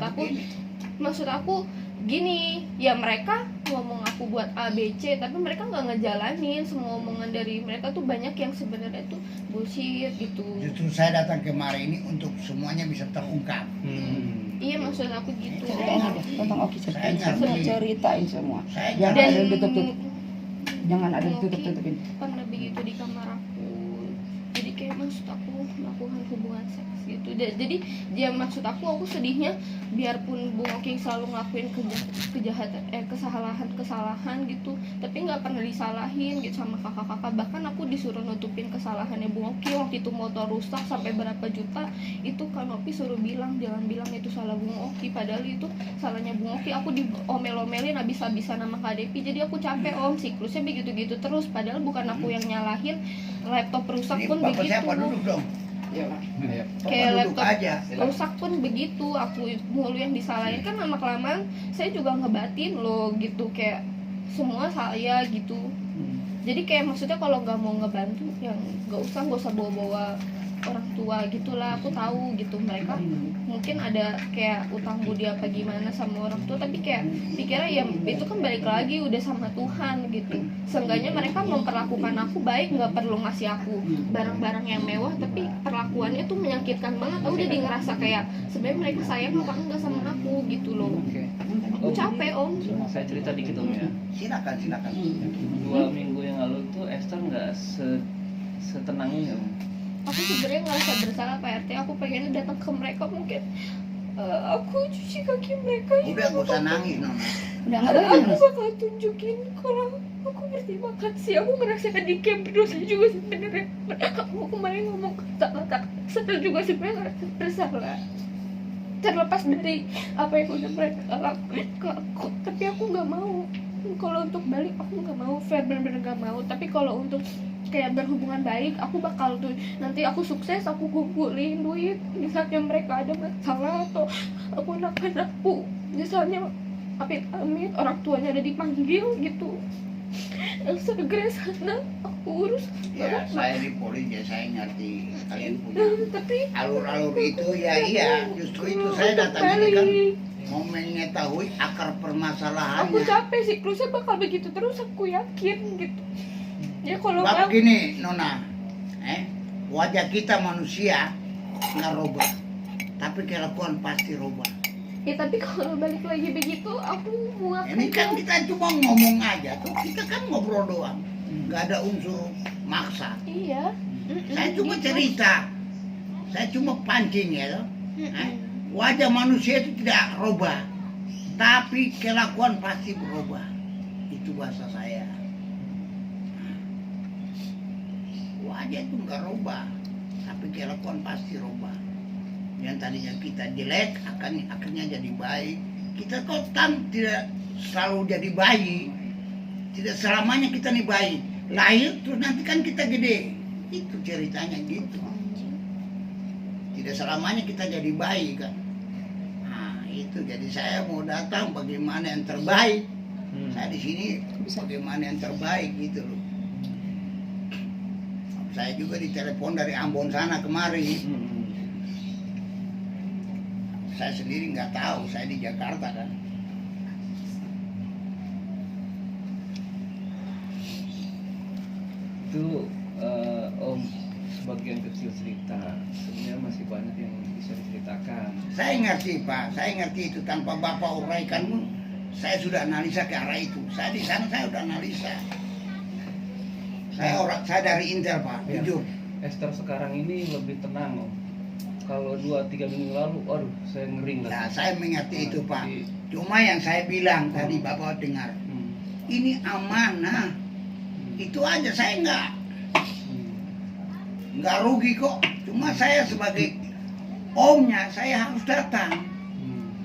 S6: maksud aku gini, ya mereka ngomong aku buat A B C tapi mereka nggak ngejalanin. Semua omongan dari mereka tuh banyak yang sebenarnya tuh bullshit gitu.
S1: Justru saya datang kemari ini untuk semuanya bisa terungkap.
S6: Iya, maksud aku gitu.
S3: Tentang Oki
S1: Saya
S3: ceritain,
S1: ngerti.
S3: ceritain semua.
S1: Saya
S3: Jangan
S1: ngerti.
S3: ada yang tutup-tutup. Jangan ada yang
S6: Oki
S3: tutup-tutupin.
S6: pernah begitu di kamar aku. Jadi kayak maksud aku melakukan hubungan seks gitu. Jadi dia maksud aku sedihnya biarpun Bung Oki selalu ngelakuin kesalahan gitu, tapi nggak pernah disalahin gitu sama kakak-kakak. Bahkan aku disuruh nutupin kesalahannya Bung Oki waktu itu motor rusak sampai berapa juta. Itu Kak Nopi suruh bilang jangan bilang itu salah Bung Oki, padahal itu salahnya Bung Oki. Aku diomel-omelin habis-habisan sama Kak Depi. Jadi aku capek Om, siklusnya begitu-gitu terus. Padahal bukan aku yang nyalahin, laptop rusak
S1: Ini
S6: pun
S1: bapak
S6: begitu.
S1: siapa duduk dong?
S3: Iya, Pak.
S1: Bapak
S6: Kayak
S1: duduk
S6: laptop
S1: aja.
S6: rusak pun begitu, aku mulu yang disalahin. Kan lama kelamaan saya juga ngebatin loh gitu, kayak semua saya gitu. Jadi kayak maksudnya kalau nggak mau ngebantu yang nggak usah bawa-bawa orang tua gitulah. Aku tahu gitu mereka mungkin ada kayak utang budi apa gimana sama orang tua, tapi kayak pikirnya ya itu kan balik lagi udah sama Tuhan gitu. Seenggaknya mereka memperlakukan aku baik, nggak perlu ngasih aku barang-barang yang mewah, tapi perlakuannya tuh menyakitkan banget. Aku jadi ngerasa kayak sebenarnya mereka sayang apa enggak sama aku gitu loh.
S4: Oke.
S6: Aku capek Om.
S4: Saya cerita dikit Om ya.
S1: Silakan.
S4: 2 minggu yang lalu tuh Esther nggak setenang ini Om.
S6: Aku sebenarnya ngerasa bersalah Pak RT. Aku pengennya datang ke mereka, mungkin aku cuci kaki mereka.
S1: Udah gak usah nangis Nona.
S3: Udah nggak ada
S6: Aku
S3: yang
S6: bakal tunjukin kalau aku berterima kasih. Aku ngerasakan di camp berdosa juga sebenarnya. Aku kemarin ngomong kata-kata sedih juga sebenarnya ngerasa bersalah, terlepas dari apa yang udah mereka lakuin ke aku. Tapi aku nggak mau. Kalau untuk balik aku nggak mau, fair bener-bener nggak mau. Tapi kalau untuk kayak berhubungan baik, aku bakal tuh nanti aku sukses, aku kumpulin duit misalnya mereka ada masalah atau aku anak-anakku misalnya amit-amit orang tuanya ada dipanggil gitu, yang segera sana aku urus.
S1: Ya saya di polisi, saya ngerti kalian punya
S6: Tapi
S1: alur-alur itu. Ya iya, justru itu saya datang ini kan mau mengetahui akar
S6: aku
S1: permasalahannya.
S6: capek siklusnya bakal begitu terus, aku yakin gitu. Ya kalau
S1: Bab
S6: nggak
S1: gini Nona, wajah kita manusia nggak robah, tapi kelakuan pasti robah.
S6: ya, tapi kalau balik lagi begitu aku muak
S1: Ini kan
S6: aja.
S1: kita cuma ngomong aja tuh, kita kan ngobrol doang, nggak ada unsur maksa.
S6: Iya.
S1: Saya cuma
S6: Gitu.
S1: cerita, saya cuma pancing ya loh.
S6: Mm-mm.
S1: Wajah manusia itu tidak robah, tapi kelakuan pasti berubah. Itu bahasa saya. Wajah itu nggak robah, tapi kelakuan pasti robah. Yang tadinya kita jelek, akhirnya jadi baik. Kita kok tidak selalu jadi baik. Tidak selamanya kita nih baik. Lahir terus nanti kan kita gede. Itu ceritanya gitu. Tidak selamanya kita jadi baik kan. Nah itu jadi saya mau datang bagaimana yang terbaik. Saya di sini bagaimana yang terbaik gitu loh. Saya juga ditelepon dari Ambon sana kemari. Saya sendiri nggak tahu, saya di Jakarta kan.
S4: Itu Om sebagian kecil cerita, sebenarnya masih banyak yang bisa diceritakan.
S1: Saya ngerti Pak, saya ngerti itu tanpa Bapak uraikan, saya sudah analisa ke arah itu. Saya di sana saya sudah analisa. Saya dari Intel Pak,
S4: Ya.
S1: jujur.
S4: Esther sekarang ini lebih tenang Om. Kalau 2-3 minggu lalu, aduh saya ngering
S1: Nah,
S4: lah.
S1: saya mengerti itu Pak.
S4: Jadi,
S1: Cuma yang saya bilang tadi Bapak dengar, ini amanah. Itu aja saya nggak rugi kok. Cuma saya sebagai omnya saya harus datang.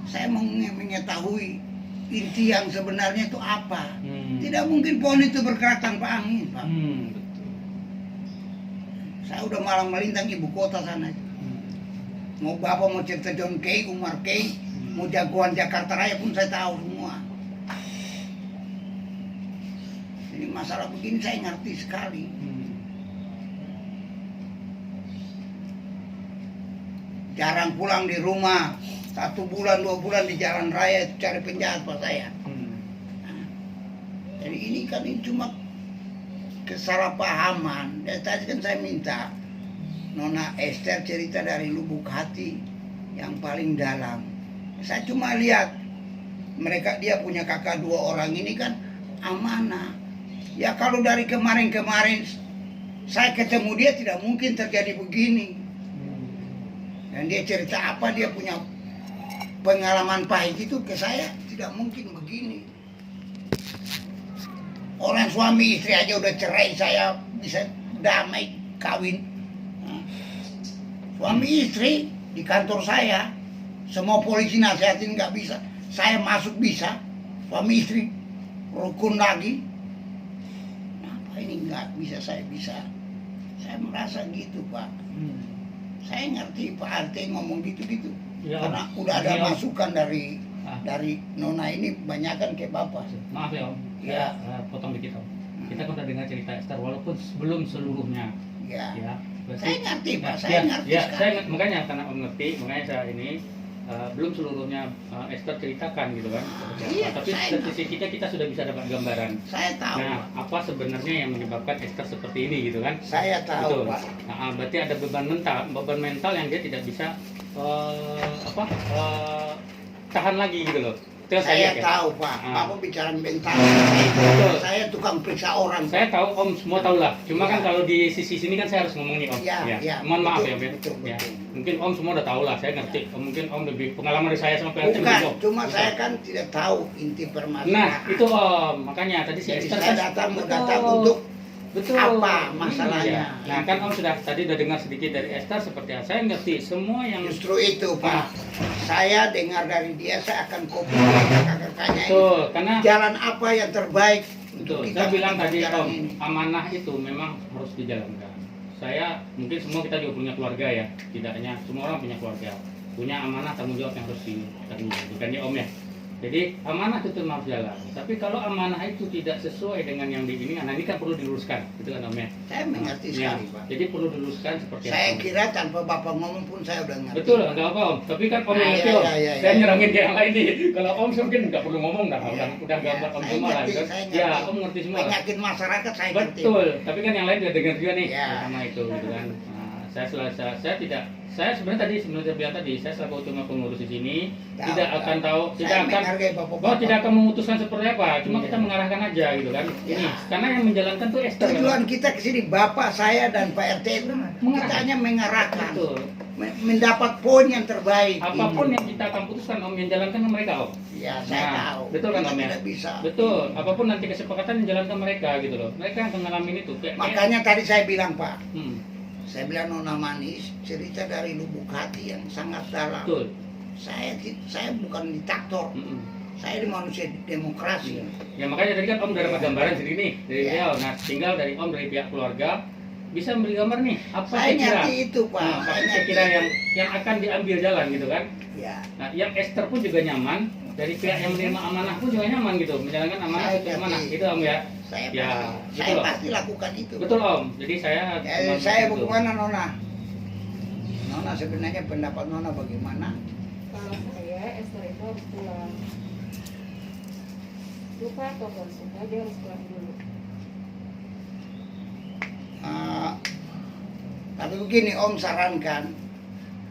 S1: Saya mau mengetahui inti yang sebenarnya itu apa. Tidak mungkin pohon itu bergerak tanpa angin Pak.
S4: Betul.
S1: Saya udah malang melintang ibu kota sana. Mau Bapak mau cerita John Kay, Umar Kay, mau jagoan Jakarta Raya pun saya tahu semua. Ini masalah begini saya ngerti sekali. jarang pulang di rumah. 1 bulan 2 bulan di jalan raya cari penjahat Pak saya. Jadi ini kan ini cuma kesalahpahaman. Dari tadi kan saya minta Nona Esther cerita dari lubuk hati yang paling dalam. Saya cuma lihat mereka, dia punya kakak 2 orang ini kan amanah. Ya kalau dari kemarin-kemarin saya ketemu dia tidak mungkin terjadi begini. Dan dia cerita apa dia punya pengalaman pahit itu ke saya, tidak mungkin begini. Orang suami istri aja udah cerai, saya bisa damai kawin. Nah, suami istri di kantor saya, semua polisi nasihatin nggak bisa, saya masuk bisa, suami istri rukun lagi. Nah, ini nggak bisa, saya bisa. Saya merasa gitu Pak. Saya ngerti Pak RT ngomong gitu-gitu.
S8: Ya,
S1: Karena udah ada
S8: ya.
S1: masukan dari Nona ini banyakan ke Bapak.
S8: Maaf ya Om,
S1: Ya.
S8: saya potong dikit Om. Kita kan udah dengar cerita Esther walaupun belum seluruhnya.
S1: Ya.
S8: Ya, berarti-
S1: Saya ngerti Pak,
S8: Ya,
S1: saya ngerti
S8: ya,
S1: sekali.
S8: saya makanya karena Om ngerti, makanya saya ini belum seluruhnya Esther ceritakan gitu kan. seperti apa.
S1: Iya,
S8: Tapi
S1: saya
S8: dari sisi kita sudah bisa dapat gambaran.
S1: Saya tahu
S8: Nah,
S1: Pak.
S8: apa sebenarnya yang menyebabkan Esther seperti ini gitu kan?
S1: Saya tahu
S8: Betul.
S1: Pak.
S8: Nah, berarti ada beban mental yang dia tidak bisa tahan lagi gitu loh. Itu yang
S1: Saya
S8: lihat ya.
S1: tahu Pak.
S8: Ah.
S1: Bapak bicara mental.
S8: Betul.
S1: Saya tukang periksa orang. Pak.
S8: Saya tahu Om semua tahu lah. Cuma
S1: Ya.
S8: kan kalau di sisi sini kan saya harus ngomong nih Om.
S1: Ya, ya,
S8: Mohon maaf
S1: betul,
S8: ya Om. Ya.
S1: betul,
S8: Ya.
S1: betul.
S8: Mungkin Om semua udah tahu lah. Saya ngerti. Mungkin Om lebih pengalaman dari saya sama PRT.
S1: Bukan,
S8: Om.
S1: cuma
S8: Betul.
S1: saya kan tidak tahu inti permasalahan.
S8: Nah itu Om. Makanya tadi si
S1: Jadi
S8: Esther
S1: saya
S8: kan
S1: datang untuk
S8: betul.
S1: apa masalahnya.
S8: Iya. Nah kan Om tadi udah dengar sedikit dari Esther seperti apa. Saya ngerti semua yang
S1: Justru itu Pak. Saya dengar dari dia, saya akan kopi kakak-kakaknya ini.
S8: betul. Karena
S1: Jalan apa yang terbaik untuk
S8: betul.
S1: kita
S8: Saya bilang tadi
S1: jalan
S8: Om,
S1: ini.
S8: amanah itu memang harus dijalankan. Saya mungkin semua kita juga punya keluarga ya. Tidak hanya semua orang punya keluarga. Punya amanah tanggung jawab yang harus ditanggung. Bukan ya Om ya. Jadi amanah itu harus jalan. Tapi kalau amanah itu tidak sesuai dengan yang di ini, nah ini kan perlu diluruskan, gitu kan Om ya.
S1: Saya mengerti
S8: Ya,
S1: sekali Pak.
S8: jadi perlu diluruskan seperti
S1: Saya
S8: apa.
S1: kira tanpa Bapak ngomong pun saya udah ngerti.
S8: Betul, enggak apa Om. Tapi kan Om yang
S1: Ah,
S8: ngerti
S1: iya,
S8: Om.
S1: iya, iya,
S8: Saya
S1: iya.
S8: nyerangin ke yang lain nih. Kalau Om mungkin nggak perlu ngomong dah.
S1: Iya.
S8: Udah gambar Om
S1: Saya
S8: semua lah.
S1: ngerti,
S8: Kan?
S1: saya
S8: Ya,
S1: ngerti.
S8: Om ngerti semua. lah.
S1: Penyakit masyarakat saya ngerti.
S8: Betul. Tapi kan yang lain udah dengar juga nih
S1: Ya.
S8: sama itu, gitu kan. Nah, saya sebenarnya tadi sebenarnya bilang tadi saya selaku cuma pengurus di sini
S1: Tahu,
S8: tidak akan tahu,
S1: Saya
S8: tidak akan
S1: menghargai Bapak-bapak.
S8: tidak akan memutuskan seperti apa. Cuma
S1: Iya.
S8: kita mengarahkan aja gitu kan.
S1: Ya.
S8: Ini karena yang menjalankan tuh Esther. kan?
S1: Tujuan kita ke sini Bapak, saya dan Pak RT itu kita hanya mengarahkan,
S8: Betul.
S1: mendapat poin yang terbaik.
S8: Apapun yang kita akan putuskan Om yang jalankan mereka Om.
S1: Ya, saya
S8: Nah,
S1: tahu.
S8: betul kan,
S1: Kita
S8: Om, ya?
S1: tidak bisa.
S8: Betul. Apapun nanti kesepakatan yang jalankan mereka gitu loh. Mereka yang ngalamin itu.
S1: Makanya tadi saya bilang Pak,
S8: Hmm,
S1: saya bilang Nona Manis cerita dari lubuk hati yang sangat dalam.
S8: betul.
S1: Saya bukan diktator,
S8: Mm-mm.
S1: saya di manusia demokrasi.
S8: Ya makanya tadi kan Om udah dapat gambaran sendiri nih dari
S1: Iya.
S8: beliau. Nah, tinggal dari Om dari pihak keluarga bisa memberi gambar nih apa
S1: Saya
S8: kira.
S1: ngerti itu Pak.
S8: Nah, apa
S1: Saya
S8: kira
S1: ngerti.
S8: kira yang akan diambil jalan gitu kan.
S1: Ya,
S8: Nah, yang Esther pun juga nyaman, dari pihak yang menerima amanah pun juga nyaman gitu, menjalankan amanah
S1: Saya
S8: itu amanah.
S1: ngerti.
S8: Gitu Om ya.
S1: saya
S8: Ya,
S1: pasti,
S8: gitu
S1: saya
S8: loh.
S1: pasti lakukan itu.
S8: Betul Om. Jadi saya
S1: Saya
S8: gitu.
S1: bagaimana Nona? Nona sebenarnya pendapat Nona bagaimana?
S2: Kalau saya Esther itu harus pulang. Lupa atau nggak suka dia harus pulang dulu.
S1: Tapi begini Om sarankan,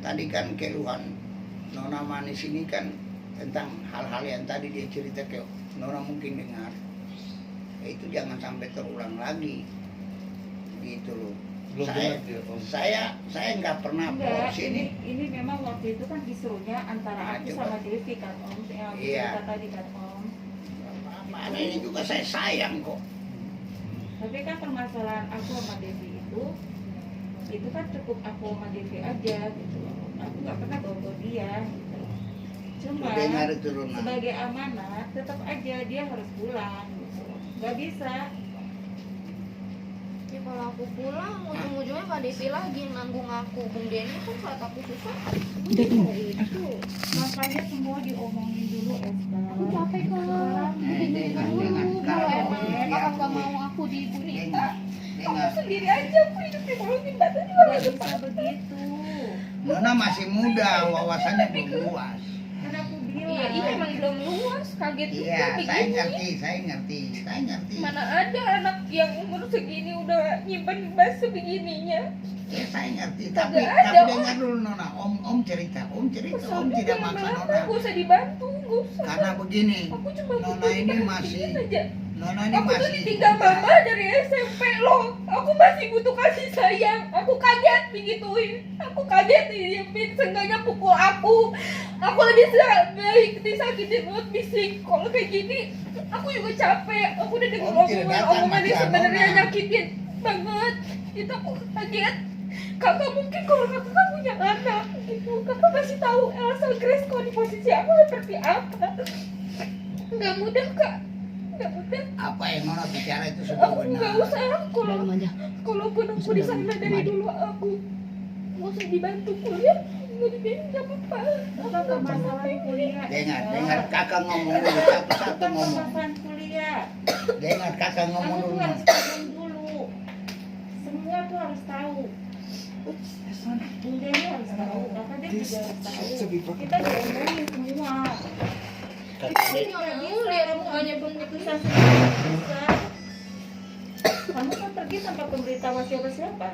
S1: tadi kan keluhan Nona Manis ini kan tentang hal-hal yang tadi dia cerita ke Nona mungkin dengar. Itu jangan sampai terulang lagi, gitu loh.
S4: Belum
S1: Saya
S4: dengar dia, Om.
S1: saya nggak pernah
S2: Enggak,
S1: post ini.
S2: ini memang waktu itu kan disuruhnya antara
S1: Nah,
S2: aku
S1: coba.
S2: sama Devi kan Om, yang
S1: Iya.
S2: cerita tadi kan Om.
S1: Mana ini juga saya sayang kok.
S2: Tapi kan permasalahan aku sama Devi itu kan cukup aku sama Devi aja gitu loh. Aku nggak pernah bawa dia gitu. Cuma
S1: Dengar itu Nona.
S2: sebagai amanah tetap aja dia harus pulang gitu. Nggak bisa.
S6: Ya kalau aku pulang, ujung-ujungnya Kak Devi lagi nanggung aku. Bung Denny pun saat aku susah, itu.
S2: Makanya semua diomongin dulu Esther.
S6: Aku capek Kak.
S1: Dengar.
S6: Kalau emang
S1: Ya,
S6: kakak nggak mau aku di Ibu Nita, aku
S1: Dengar.
S6: sendiri aja. Aku hidup di Pulau Timbatan juga
S2: Nggak
S6: nggak
S2: bisa begitu.
S1: Nona masih muda, wawasannya belum luas.
S6: Kan aku bilang. Iya emang belum luas, kaget juga
S1: Iya, saya
S6: begini.
S1: ngerti.
S6: Mana ada anak yang umur segini udah nyimpen bas sebegininya.
S1: Ya, saya ngerti,
S6: Kagak
S1: tapi
S6: ada,
S1: dengar dulu Nona, Om cerita, Om tidak maksa Nona.
S6: Gak usah dibantu, gak usah.
S1: Karena begini,
S6: Aku cuma
S1: Nona
S6: butuh
S1: ini
S6: perhatian aja.
S1: Nona
S6: Aku tuh ditinggal mama dari SMP loh. Aku masih butuh kasih sayang. Aku kaget digituin. Aku kaget didiemin. Seenggaknya pukul aku. Aku lebih baik disakitin buat bisik. Kalau kayak gini, aku juga capek. Aku udah denger
S1: Om tidak datang,
S6: omongan yang
S1: Mas
S6: sebenarnya
S1: Nona.
S6: nyakitin banget. Itu aku kaget. Kakak mungkin kalau kakak kan punya anak gitu. Kakak kasih tahu Elsa Grace kalau di posisi aku seperti apa. Nggak mudah kak. Nggak mudah.
S1: apa yang Nona bicara itu
S6: Aku
S1: semua
S6: nggak
S1: benar.
S6: usah kalau
S3: Dalam aja.
S6: kalaupun aku di sana dari dulu aku nggak usah dibantu kuliah nggak dibiarin nggak apa-apa.
S9: Bukan permasalahan kuliah.
S1: Dengar kakak ngomong dulu satu-satu
S9: Bukan
S1: ngomong.
S9: permasalahan kuliah.
S1: Dengar kakak ngomong
S9: Kamu tuh
S1: dulu.
S9: harus tahu dulu. Semua tuh harus tahu. Bunda ini harus tahu. Kakak dia juga harus tahu. Kita diomongin semua.
S6: Ini nggak mau lihat mukanya Bang
S9: Susah susah. Kamu kan pergi tanpa pemberitahuan siapa-siapa.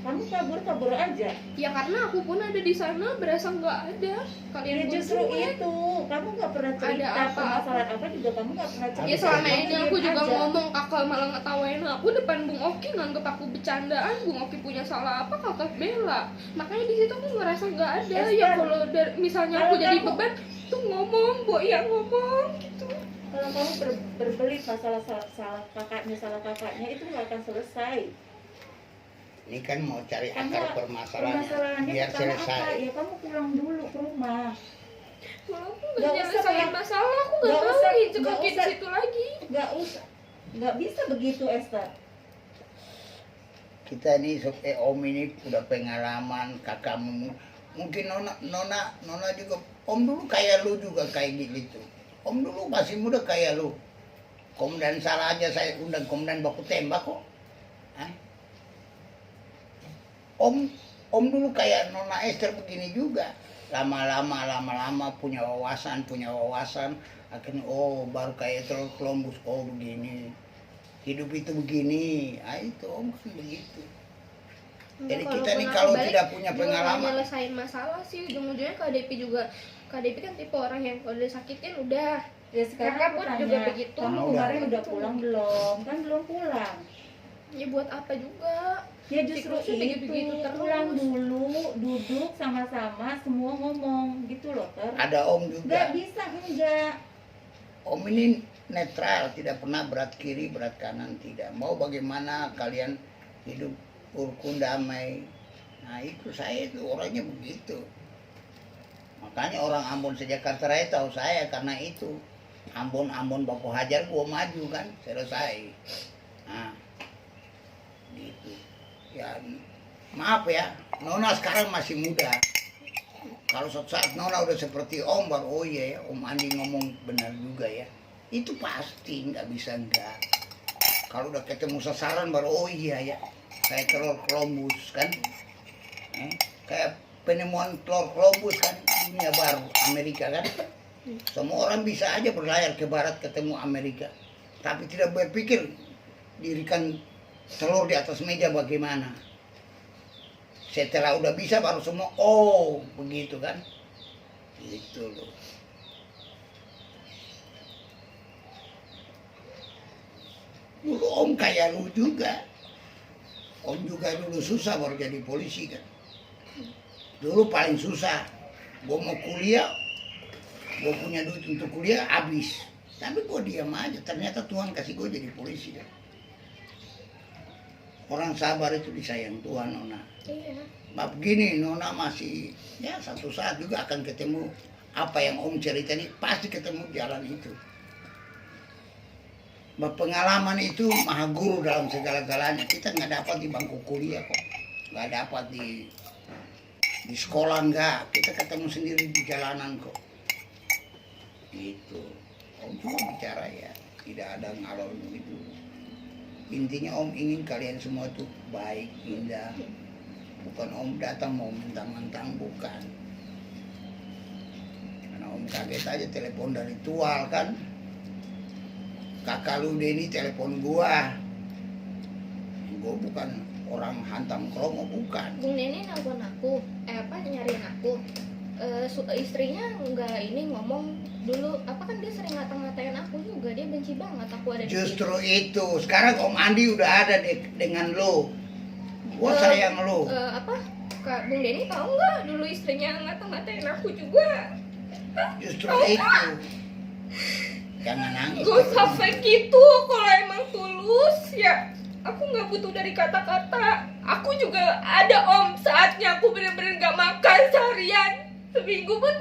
S9: Kamu kabur aja.
S6: Ya karena aku pun ada di sana berasa nggak ada. Kalian
S9: Ya
S6: pun
S9: justru
S6: cuek.
S9: itu. Kamu nggak pernah cerita
S6: Ada apa-apa.
S9: permasalahan apa juga kamu nggak pernah cerita.
S6: Ya selama
S9: Kamu
S6: ini aku
S9: diem
S6: juga
S9: aja.
S6: ngomong kakak malah ngetawain aku depan Bung Oki nganggep aku bercandaan. Bung Oki punya salah apa kakak bela. Makanya di situ aku ngerasa nggak ada.
S9: Ya,
S6: Ya
S9: Star.
S6: kalau misalnya aku
S9: Kalau
S6: jadi
S9: kamu-
S6: beban tuh ngomong, yang ngomong gitu.
S9: Kalau kamu berbelit masalah salah kakaknya itu nggak akan selesai.
S1: Ini kan mau cari
S9: Kamu
S1: akar permasalahan
S9: permasalahannya
S1: biar
S9: pertama
S1: selesai.
S9: apa? Ya kamu pulang dulu ke rumah.
S6: Kalau aku
S9: Nggak
S6: nggak
S9: usah
S6: nyelesain
S9: pulang.
S6: masalah, aku
S9: Nggak
S6: nggak mau
S9: usah,
S6: injek
S9: nggak
S6: kaki di
S9: usah.
S6: situ lagi.
S9: Nggak bisa begitu Esther.
S1: Kita ini Om ini udah pengalaman, kakakmu mungkin Nona juga. Om dulu kayak lu juga kayak gitu. Om dulu masih muda kayak lu. Komandan salah aja saya undang komandan baku tembak kok. Hah? Om dulu kayak Nona Esther begini juga. Lama-lama punya wawasan, akhirnya baru kayak telur Columbus, begini. Hidup itu begini. Itu Om kan begitu. Jadi kita nih kalau tidak punya pengalaman,
S6: nyelesain masalah sih ujung-ujungnya Kak Depi juga. Kak Depi kan tipe orang yang kalau disakitin udah.
S9: Ya sekarang
S6: Kakak
S9: aku
S6: pun
S9: tanya,
S6: juga begitu.
S9: kamu kemarin udah pulang belum? Kan belum pulang.
S6: Ya buat apa juga?
S9: Ya justru
S6: Siklusnya
S9: itu,
S6: begitu terus.
S9: pulang dulu, duduk sama-sama, semua ngomong gitu loh Ter.
S1: ada Om
S9: Nggak
S1: juga.
S9: bisa enggak.
S1: Om ini netral, tidak pernah berat kiri, berat kanan, tidak. Mau bagaimana kalian hidup rukun damai. Nah itu saya itu orangnya begitu. Makanya orang Ambon sejakarta Raya tahu saya karena itu. Ambon baku hajar gua maju kan, selesai. Nah, gitu. Ya maaf ya, Nona sekarang masih muda. Kalau suatu saat Nona udah seperti Om baru oh iya ya, Om Andi ngomong benar juga ya. Itu pasti nggak bisa enggak. Kalau udah ketemu sasaran baru oh iya ya. Kayak telur Columbus kan. Kayak penemuan telur Columbus kan, dunia baru Amerika kan. Semua orang bisa aja berlayar ke barat ketemu Amerika. Tapi tidak berpikir dirikan telur di atas meja bagaimana. Setelah udah bisa baru semua begitu kan. Gitu loh. Dulu Om kayak lu juga. Om juga dulu susah baru jadi polisi kan. Dulu paling susah. Gue mau kuliah, gue punya duit untuk kuliah habis. Tapi gue diam aja. Ternyata Tuhan kasih gue jadi polisi kan. Orang sabar itu disayang Tuhan, Nona.
S6: Iya.
S1: Bab begini, Nona masih ya satu saat juga akan ketemu apa yang Om cerita ini, pasti ketemu jalan itu. Bab pengalaman itu maha guru dalam segala-galanya. Kita nggak dapat di bangku kuliah kok, nggak dapat di sekolah nggak. Kita ketemu sendiri di jalanan kok. Gitu. Om cuma bicara ya, tidak ada ngalor begitu. Intinya Om ingin kalian semua tuh baik, indah, Bukan om datang mau mentang-mentang, bukan. Karena om kaget aja telepon dari Tual kan. Kakak lu Denny telepon gua. Gua bukan orang hantam kromo, bukan.
S6: Bung Neni nelfon aku, nyariin aku. Istrinya nggak ini ngomong dulu, apa kan dia sering ngata-ngatain aku juga, dia benci banget aku ada di
S1: Justru
S6: situ.
S1: itu. Sekarang Om Andi udah ada dengan lo. Gua sayang lo.
S6: Kak Bung Denny tahu nggak dulu istrinya ngata-ngatain aku juga.
S1: Justru
S6: Tahu
S1: itu.
S6: nggak?
S1: Jangan nangis.
S6: Gak usah fake gitu, kalau emang tulus ya aku nggak butuh dari kata-kata. Aku juga ada om saatnya aku bener-bener gak makan seharian, seminggu pun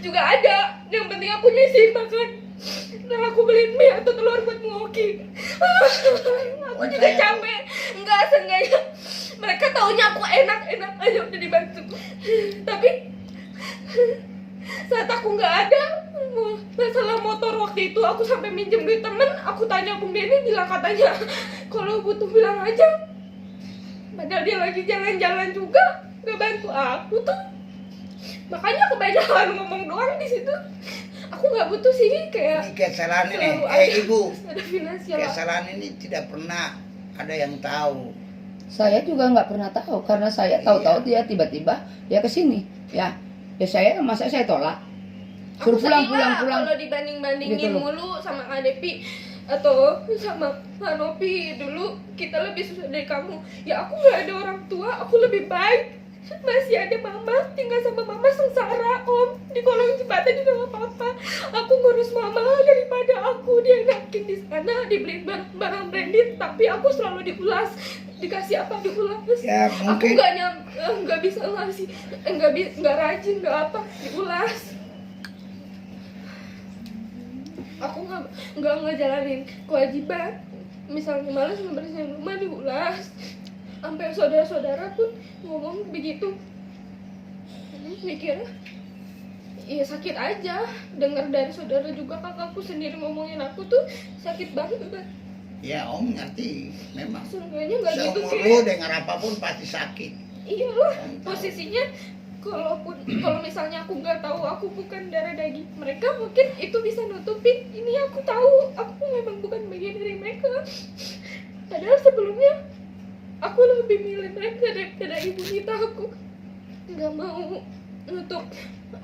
S6: juga ada. Yang penting aku nyisihin makan. Nah aku beliin mie atau telur buat ngoki. Aku juga capek. Enggak, seenggaknya mereka taunya aku enak-enak aja udah dibantu. Tapi saat aku nggak ada, masalah motor waktu itu aku sampai minjem duit temen. Aku tanya Bung Denny, bilang katanya kalau butuh bilang aja. Padahal dia lagi jalan-jalan juga, nggak bantu aku tuh. Makanya kebanyakan ngomong doang di situ. Aku nggak butuh sih kayak.
S1: Ini kesalahan ini,
S6: selalu ada-
S1: Ibu.
S6: Ada finansial.
S1: Kesalahan ini tidak pernah ada yang tahu.
S3: Saya juga nggak pernah tahu karena saya tahu-tahu dia tiba-tiba ya kesini. Ya saya masa saya tolak.
S6: Aku
S3: Suruh pulang,
S6: sedih
S3: pulang,
S6: lah
S3: pulang.
S6: kalau dibanding-bandingin
S3: Gitu loh.
S6: mulu sama Kak Depi atau sama Kak Nopi. Dulu kita lebih susah dari kamu. Ya aku nggak ada orang tua, aku lebih baik. Masih ada mama, tinggal sama mama sengsara om. Di kolong jembatan juga gak apa-apa. Aku ngurus mama daripada aku dienakin di sana, dibeliin barang branded. Tapi aku selalu diulas, dikasih apa diulas.
S1: Ya
S6: Aku
S1: mungkin
S6: nggak bisa ngasih, nggak rajin, nggak apa, diulas. Aku nggak ngejalanin kewajiban. Misalnya malas ngebersihin rumah, diulas. Sampai saudara-saudara pun ngomong begitu. Mikirnya iya sakit aja. Dengar dari saudara juga, kakakku sendiri ngomongin aku tuh sakit banget.
S1: ya Om ngerti. Memang
S6: Seenggaknya nggak gitu
S1: seumur lu
S6: kayak.
S1: dengar apapun pasti sakit.
S6: Iyalah,
S1: Om tahu.
S6: posisinya kalau misalnya aku nggak tahu aku bukan darah daging mereka, mungkin itu bisa nutupin. Ini aku tahu aku memang bukan bagian dari mereka. Padahal sebelumnya aku lebih milih mereka daripada ibu Nita. Aku nggak mau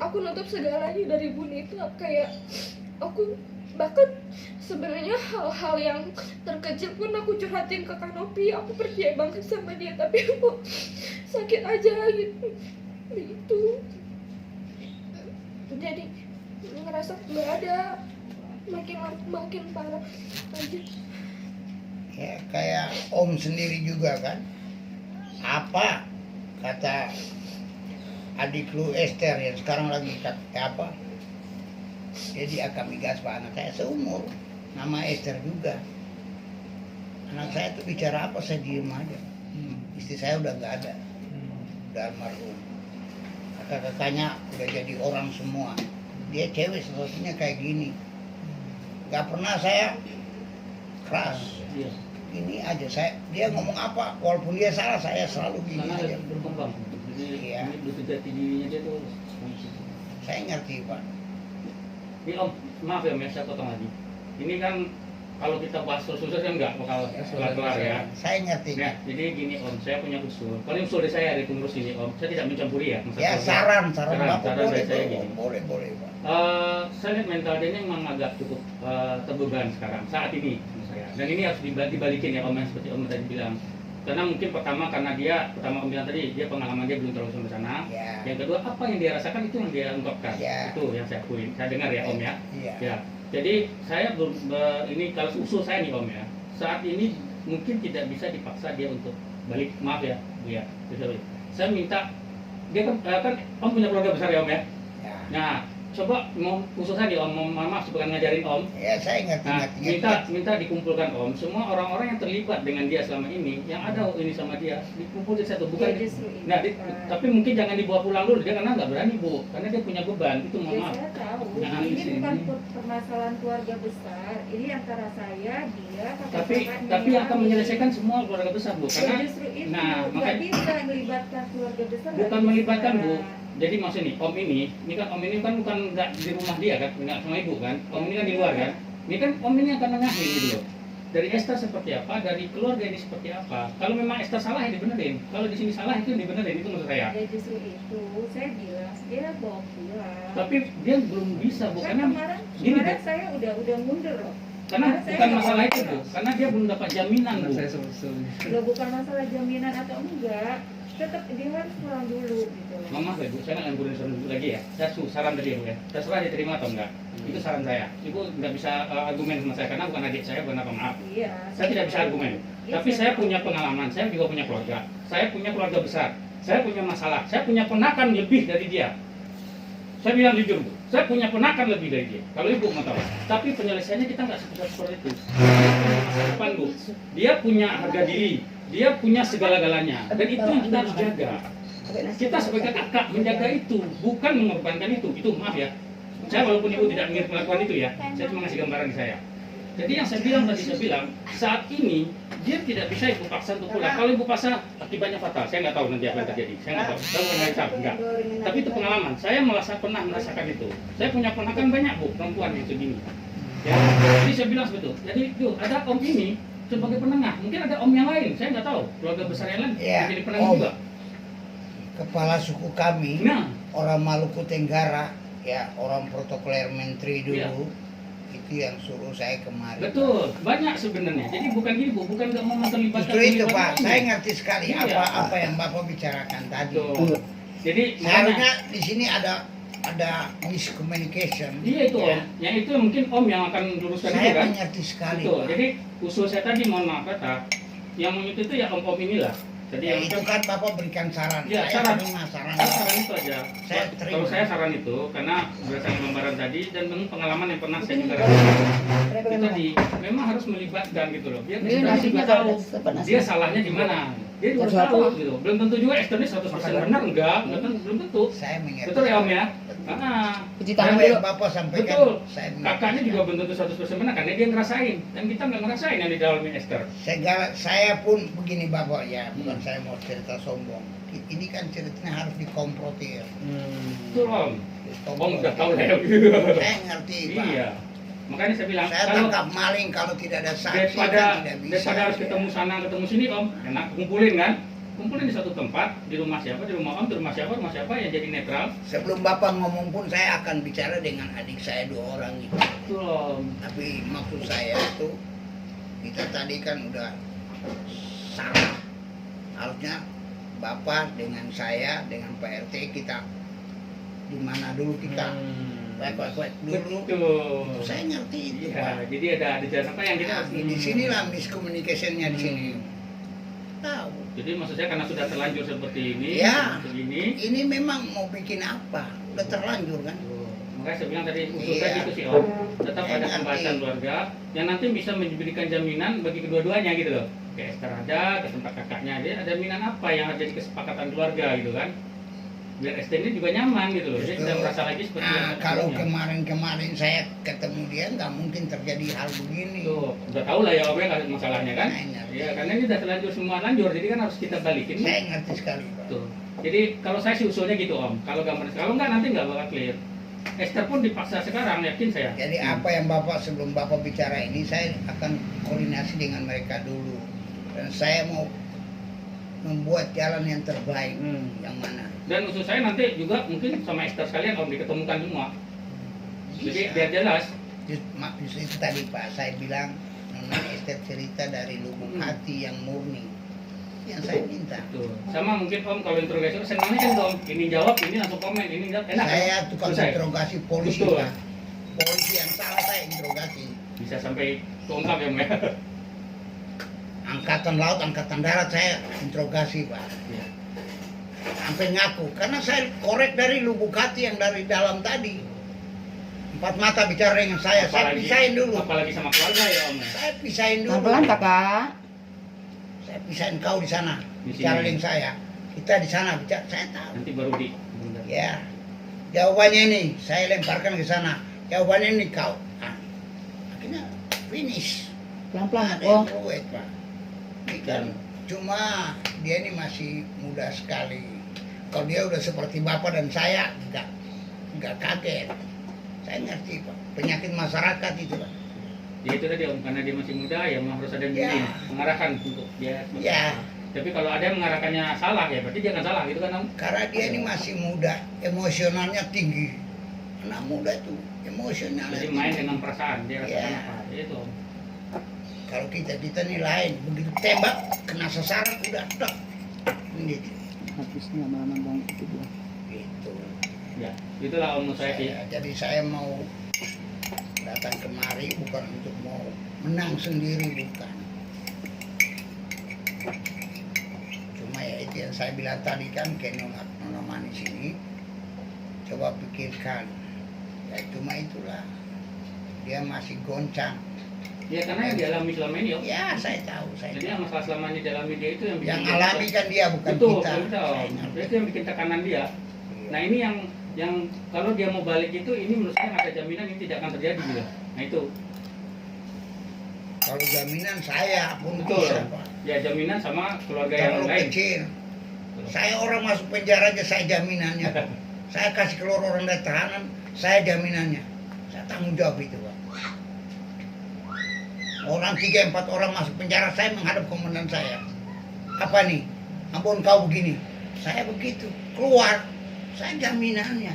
S6: aku nutup segalanya dari ibu Nita. Kayak aku bahkan sebenarnya hal-hal yang terkecil pun aku curhatin ke Kak Nopi. Aku percaya banget sama dia, tapi aku sakit aja gitu. Jadi ngerasa nggak ada, makin parah aja.
S1: Ya kayak Om sendiri juga kan. Apa kata adik lu Esther yang sekarang lagi apa? Jadi akan migas pak anak saya seumur, nama Esther juga. Anak saya tuh bicara apa saya diem aja. Istri saya udah nggak ada, udah almarhum. Kakak-kakaknya udah jadi orang semua. Dia cewek satu-satunya kayak gini. Nggak pernah saya keras.
S8: Iya.
S1: Ini aja dia ngomong apa, walaupun dia salah saya selalu gini
S8: Karena
S1: aja.
S8: berkembang. Jadi
S1: Iya.
S8: ini butuh jati dirinya dia tuh.
S1: Saya ngerti pak.
S8: Ini Om, maaf ya Om ya, saya potong lagi. Ini kan kalau kita bahas usul kan nggak bakal kelar-kelar ya.
S1: Saya ngerti.
S8: Nah, jadi gini Om, saya punya usul. Paling usul dari saya dari pengurus ini Om, saya tidak mencampuri ya. masalah
S1: Ya
S8: keluarga.
S1: saran Bapak
S8: saran
S1: boleh,
S8: dari saya gini.
S1: boleh pak.
S8: Saya lihat mental dia ini memang agak cukup terbeban sekarang saat ini menurut saya. Dan ini harus dibalikin ya Om, yang seperti Om tadi bilang. Karena mungkin pertama Om bilang tadi dia pengalaman dia belum terlalu sampai sana.
S1: Ya.
S8: Yang kedua apa yang dia rasakan itu yang dia ungkapkan.
S1: Ya.
S8: Itu yang saya akuin. Saya dengar ya Om ya.
S1: Iya.
S8: Ya. Jadi saya belum ini kalau usul saya nih Om ya. Saat ini mungkin tidak bisa dipaksa dia untuk balik. Maaf ya Bu ya. Saya minta dia kan Om punya keluarga besar ya Om ya.
S1: Ya.
S8: Nah, coba mau khusus aja om, mama bukan ngajarin om.
S1: Ya saya
S8: Nah,
S1: ngerti.
S8: minta dikumpulkan om, semua orang-orang yang terlibat dengan dia selama ini, yang ada ini sama dia, dikumpul di satu, bukan.
S9: Ya, justru itu,
S8: Nah,
S9: Pak.
S8: tapi mungkin jangan dibawa pulang dulu, dia karena nggak berani bu, karena dia punya beban, itu mohon
S9: Ya,
S8: maaf.
S9: saya tahu.
S8: Nah,
S9: Ini
S8: di sini.
S9: bukan permasalahan keluarga besar. Ini antara saya, dia, kakak-kakaknya.
S8: Tapi yang akan menyelesaikan semua keluarga besar bu,
S9: Ya,
S8: karena
S9: justru itu.
S8: nah,
S9: Nggak
S8: makanya
S9: bisa melibatkan keluarga besar.
S8: bukan
S9: nggak
S8: melibatkan
S9: bisa.
S8: bu. Jadi maksud nih, om ini kan om ini kan bukan nggak di rumah dia kan, nggak sama ibu kan, om ini kan di luar kan. Ini kan om ini akan nengahin gitu loh. Dari Esther seperti apa, dari keluarga ini seperti apa. Kalau memang Esther salah ya dibenerin. Kalau di sini salah itu dibenerin, itu menurut saya.
S9: Ya justru itu, saya bilang dia bawa pulang.
S8: Tapi dia belum bisa bu,
S9: Kan
S8: karena
S9: kemarin
S8: gini bu,
S9: saya udah mundur loh.
S8: karena bukan masalah itu bu, karena dia belum dapat jaminan bu.
S4: Saya sebetulnya
S9: Udah bukan masalah jaminan atau enggak, tetap dia harus pulang dulu gitu loh.
S8: Mama bu, saya nggak nganggurin dulu lagi ya. Saya saran tadi ya bu ya. Terserah diterima atau enggak. Itu saran saya. Ibu nggak bisa argumen sama saya karena bukan adik saya, bukan apa maaf.
S9: Iya.
S8: Saya tidak bisa argumen.
S9: Iya,
S8: Tapi saya punya pengalaman. Saya juga punya keluarga. Saya punya keluarga besar. Saya punya masalah. Saya punya ponakan lebih dari dia. Saya bilang jujur bu. Saya punya ponakan lebih dari dia. Kalau ibu mau tahu. Tapi penyelesaiannya kita nggak seperti itu. Masa depan bu. Dia punya harga diri. Dia punya segala-galanya. Dan itu yang kita harus jaga. Kita sebagai kakak menjaga itu, bukan mengorbankan itu. Itu maaf ya. Saya walaupun ibu tidak ingin melakukan itu ya, saya cuma ngasih gambaran di saya. Jadi yang saya bilang tadi, saya bilang saat ini dia tidak bisa ibu paksa untuk pulang. Kalau ibu paksa akibatnya fatal. Saya nggak tahu nanti apa yang terjadi. Saya nggak tahu. Saya bukan hari enggak. Tapi itu pengalaman. Saya pernah merasakan itu. Saya punya ponakan banyak bu, perempuan yang segini. Ya. Jadi saya bilang sebetul. Jadi tuh ada om ini sebagai penengah. Mungkin ada om yang lain. Saya nggak tahu. Keluarga besar yang lain
S1: Ya,
S8: jadi penengah
S1: om.
S8: juga.
S1: Kepala suku kami,
S8: Nah,
S1: orang Maluku Tenggara, ya orang protokoler menteri
S8: Iya.
S1: dulu, itu yang suruh saya kemarin.
S8: betul. Banyak sebenarnya. Jadi bukan gini bu, bukan nggak mau terlibatkan.
S1: Justru itu
S8: terlibatkan
S1: Pak,
S8: ini.
S1: saya ngerti sekali
S8: Iya.
S1: apa yang Bapak bicarakan tadi.
S8: Betul. Jadi
S1: Seharusnya di sini ada miscommunication.
S8: iya itu
S1: ya.
S8: om. Yang itu mungkin om yang akan luruskan itu
S1: Saya
S8: kan.
S1: mengerti sekali.
S8: Betul.
S1: Pak.
S8: Jadi usul saya tadi mohon maaf kata, yang menyebut itu ya om inilah. Jadi
S1: Ya,
S8: yang
S1: itu kan Bapak berikan saran.
S8: Iya,
S1: Saya
S8: saran.
S1: terima saran.
S8: saran itu aja.
S1: Saya terima.
S8: Kalau saya saran itu karena berdasarkan gambaran tadi dan memang pengalaman yang pernah saya juga rasakan. Itu tadi memang harus melibatkan gitu loh. Biar
S3: Ini
S8: kita
S3: nasinya
S8: juga tahu
S3: dapat nasi.
S8: dia salahnya di mana. Dia juga harus tahu gitu. Belum tentu juga Esther ini 100% benar enggak, belum tentu.
S1: Saya mengerti.
S8: Betul ya om ya? Ah,
S3: Puji
S8: dan
S3: tangan
S1: Apa
S3: dulu.
S1: yang Bapak sampaikan,
S8: betul.
S1: saya mengerti.
S8: Kakaknya juga belum tentu 100% benar karena dia ngerasain dan kita nggak ngerasain yang di dalamnya Esther.
S1: Saya pun begini Bapak ya, bukan saya mau cerita sombong. Ini kan ceritanya harus dikomprotir.
S8: Betul om. Om udah tahu lah ya.
S1: Saya ngerti Pak.
S8: Iya. Makanya saya bilang
S1: Saya
S8: kalau
S1: tangkap maling kalau tidak ada saksi
S8: daripada
S1: kan tidak bisa.
S8: daripada harus ketemu sana ketemu sini om, enak kumpulin kan? Kumpulin di satu tempat, di rumah siapa, di rumah om, di rumah siapa yang jadi netral.
S1: Sebelum Bapak ngomong pun saya akan bicara dengan adik saya 2 orang itu.
S8: Betul om.
S1: Tapi maksud saya itu kita tadi kan udah salah. Harusnya Bapak dengan saya dengan Pak RT kita di mana dulu kita baik-baik dulu.
S8: Betul.
S1: Saya ngerti itu
S8: Iya,
S1: Pak.
S8: jadi ada jalan apa yang kita
S1: Nah,
S8: harus
S1: di sinilah miscommunication-nya di sini. Tahu.
S8: Jadi maksud saya karena sudah terlanjur seperti ini,
S1: Ya.
S8: begini.
S1: Ini memang mau bikin apa? Udah terlanjur kan?
S8: Makanya saya bilang tadi usul
S1: Iya.
S8: tadi itu sih om, tetap
S1: Saya
S8: ada
S1: ngerti.
S8: pembahasan keluarga yang nanti bisa memberikan jaminan bagi kedua-duanya gitu loh. Kayak Esther ada, ke tempat kakaknya ada jaminan apa yang ada di kesepakatan keluarga gitu kan. Biar Esther ini juga nyaman gitu loh, dia
S1: Betul.
S8: tidak merasa lagi seperti
S1: Nah,
S8: yang
S1: kalau
S8: sebelumnya.
S1: kemarin-kemarin saya ketemu dia nggak mungkin terjadi hal begini.
S8: Tuh, udah tahu lah ya om ya masalahnya kan.
S1: Saya ngerti.
S8: Iya, karena ini udah terlanjur semua lanjur, jadi kan harus kita balikin.
S1: Saya ngerti sekali Pak.
S8: Tuh. Jadi kalau saya sih usulnya gitu om, kalau gambar kalau nggak nanti nggak bakal clear. Esther pun dipaksa sekarang, yakin saya.
S1: Jadi apa yang Bapak sebelum Bapak bicara ini saya akan koordinasi dengan mereka dulu. Dan saya mau membuat jalan yang terbaik yang mana.
S8: Dan usul saya nanti juga mungkin sama Esther sekalian om diketemukan semua. Jadi
S1: Bisa.
S8: biar jelas.
S1: Justru itu tadi Pak, saya bilang Nona Esther cerita dari lubuk hati yang murni. Yang saya minta.
S8: Tuh. Sama mungkin om kalau interogasi senangnya kan om, ini jawab, ini langsung komen, ini jawab, enak.
S1: Saya
S8: kan?
S1: tukang
S8: Selesai.
S1: interogasi polisi
S8: Betul.
S1: Pak. Polisi yang salah saya interogasi.
S8: Bisa sampai keungkap ya om ya.
S1: Angkatan laut, angkatan darat saya interogasi Pak.
S8: Iya.
S1: Sampai ngaku, karena saya korek dari lubuk hati yang dari dalam tadi. Empat mata bicara dengan saya pisahin dulu.
S8: Apalagi sama keluarga ya Om.
S1: Saya pisahin dulu.
S3: Pelan-pelan kakak.
S1: Saya pisahin kau di sana,
S8: Di
S1: bicara
S8: sini.
S1: dengan saya. Kita di sana bicara, saya tahu.
S8: Nanti baru di.
S1: Ya, jawabannya ini saya lemparkan ke sana. Jawabannya ini kau. Nah, akhirnya finish.
S3: Pelan-pelan
S1: Ada
S3: oh.
S1: yang ruwet, Pak. Ini kan cuma dia ini masih muda sekali. Kalau dia udah seperti bapak dan saya, enggak kaget. Saya ngerti, Pak. Penyakit masyarakat itu, Pak.
S8: Ya itu tadi Om, karena dia masih muda ya harus ada yang
S1: Ya.
S8: bimbing, mengarahkan untuk dia.
S1: Ya,
S8: Tapi kalau ada yang mengarahkannya salah ya berarti dia akan salah gitu kan Om.
S1: karena dia ini masih muda, emosionalnya tinggi. Anak muda itu emosionalnya
S8: Jadi
S1: tinggi.
S8: main dengan perasaan dia rasakan
S1: Ya.
S8: apa. Ya itu Om.
S1: Kalau kita ini lain, begitu tembak kena sasaran udah tek. Gitu.
S3: Habisnya lama-lama bang itu dia.
S1: Gitu.
S8: Ya, itulah Om menurut saya sih.
S1: Jadi saya mau datang kemari bukan untuk mau menang sendiri, bukan. Cuma ya itu yang saya bilang tadi kan ke Nona Manis ini, coba pikirkan. Ya cuma itulah, dia masih goncang.
S8: Ya karena yang dialami selama ini Om.
S1: Ya saya tahu, saya
S8: Jadi
S1: tahu.
S8: yang masalah selama ini dialami dia itu yang bikin
S1: Yang
S8: dia
S1: alami kan dia bukan
S8: betul,
S1: kita.
S8: betul.
S1: Saya ngerti.
S8: Itu yang bikin tekanan dia. Nah ini yang kalau dia mau balik itu ini menurut saya nggak ada jaminan ini tidak akan terjadi gitu. Nah itu
S1: Kalau jaminan saya pun
S8: betul.
S1: bisa, Pak.
S8: Ya jaminan sama keluarga yang
S1: Terlalu
S8: lain.
S1: kecil. Saya orang masuk penjara aja saya jaminannya. Saya kasih keluar orang dari tahanan, saya jaminannya. Saya tanggung jawab itu, Pak. Orang 3-4 orang masuk penjara, saya menghadap komandan saya. Apa nih? Ampun kau begini. Saya begitu. Keluar, saya jaminannya.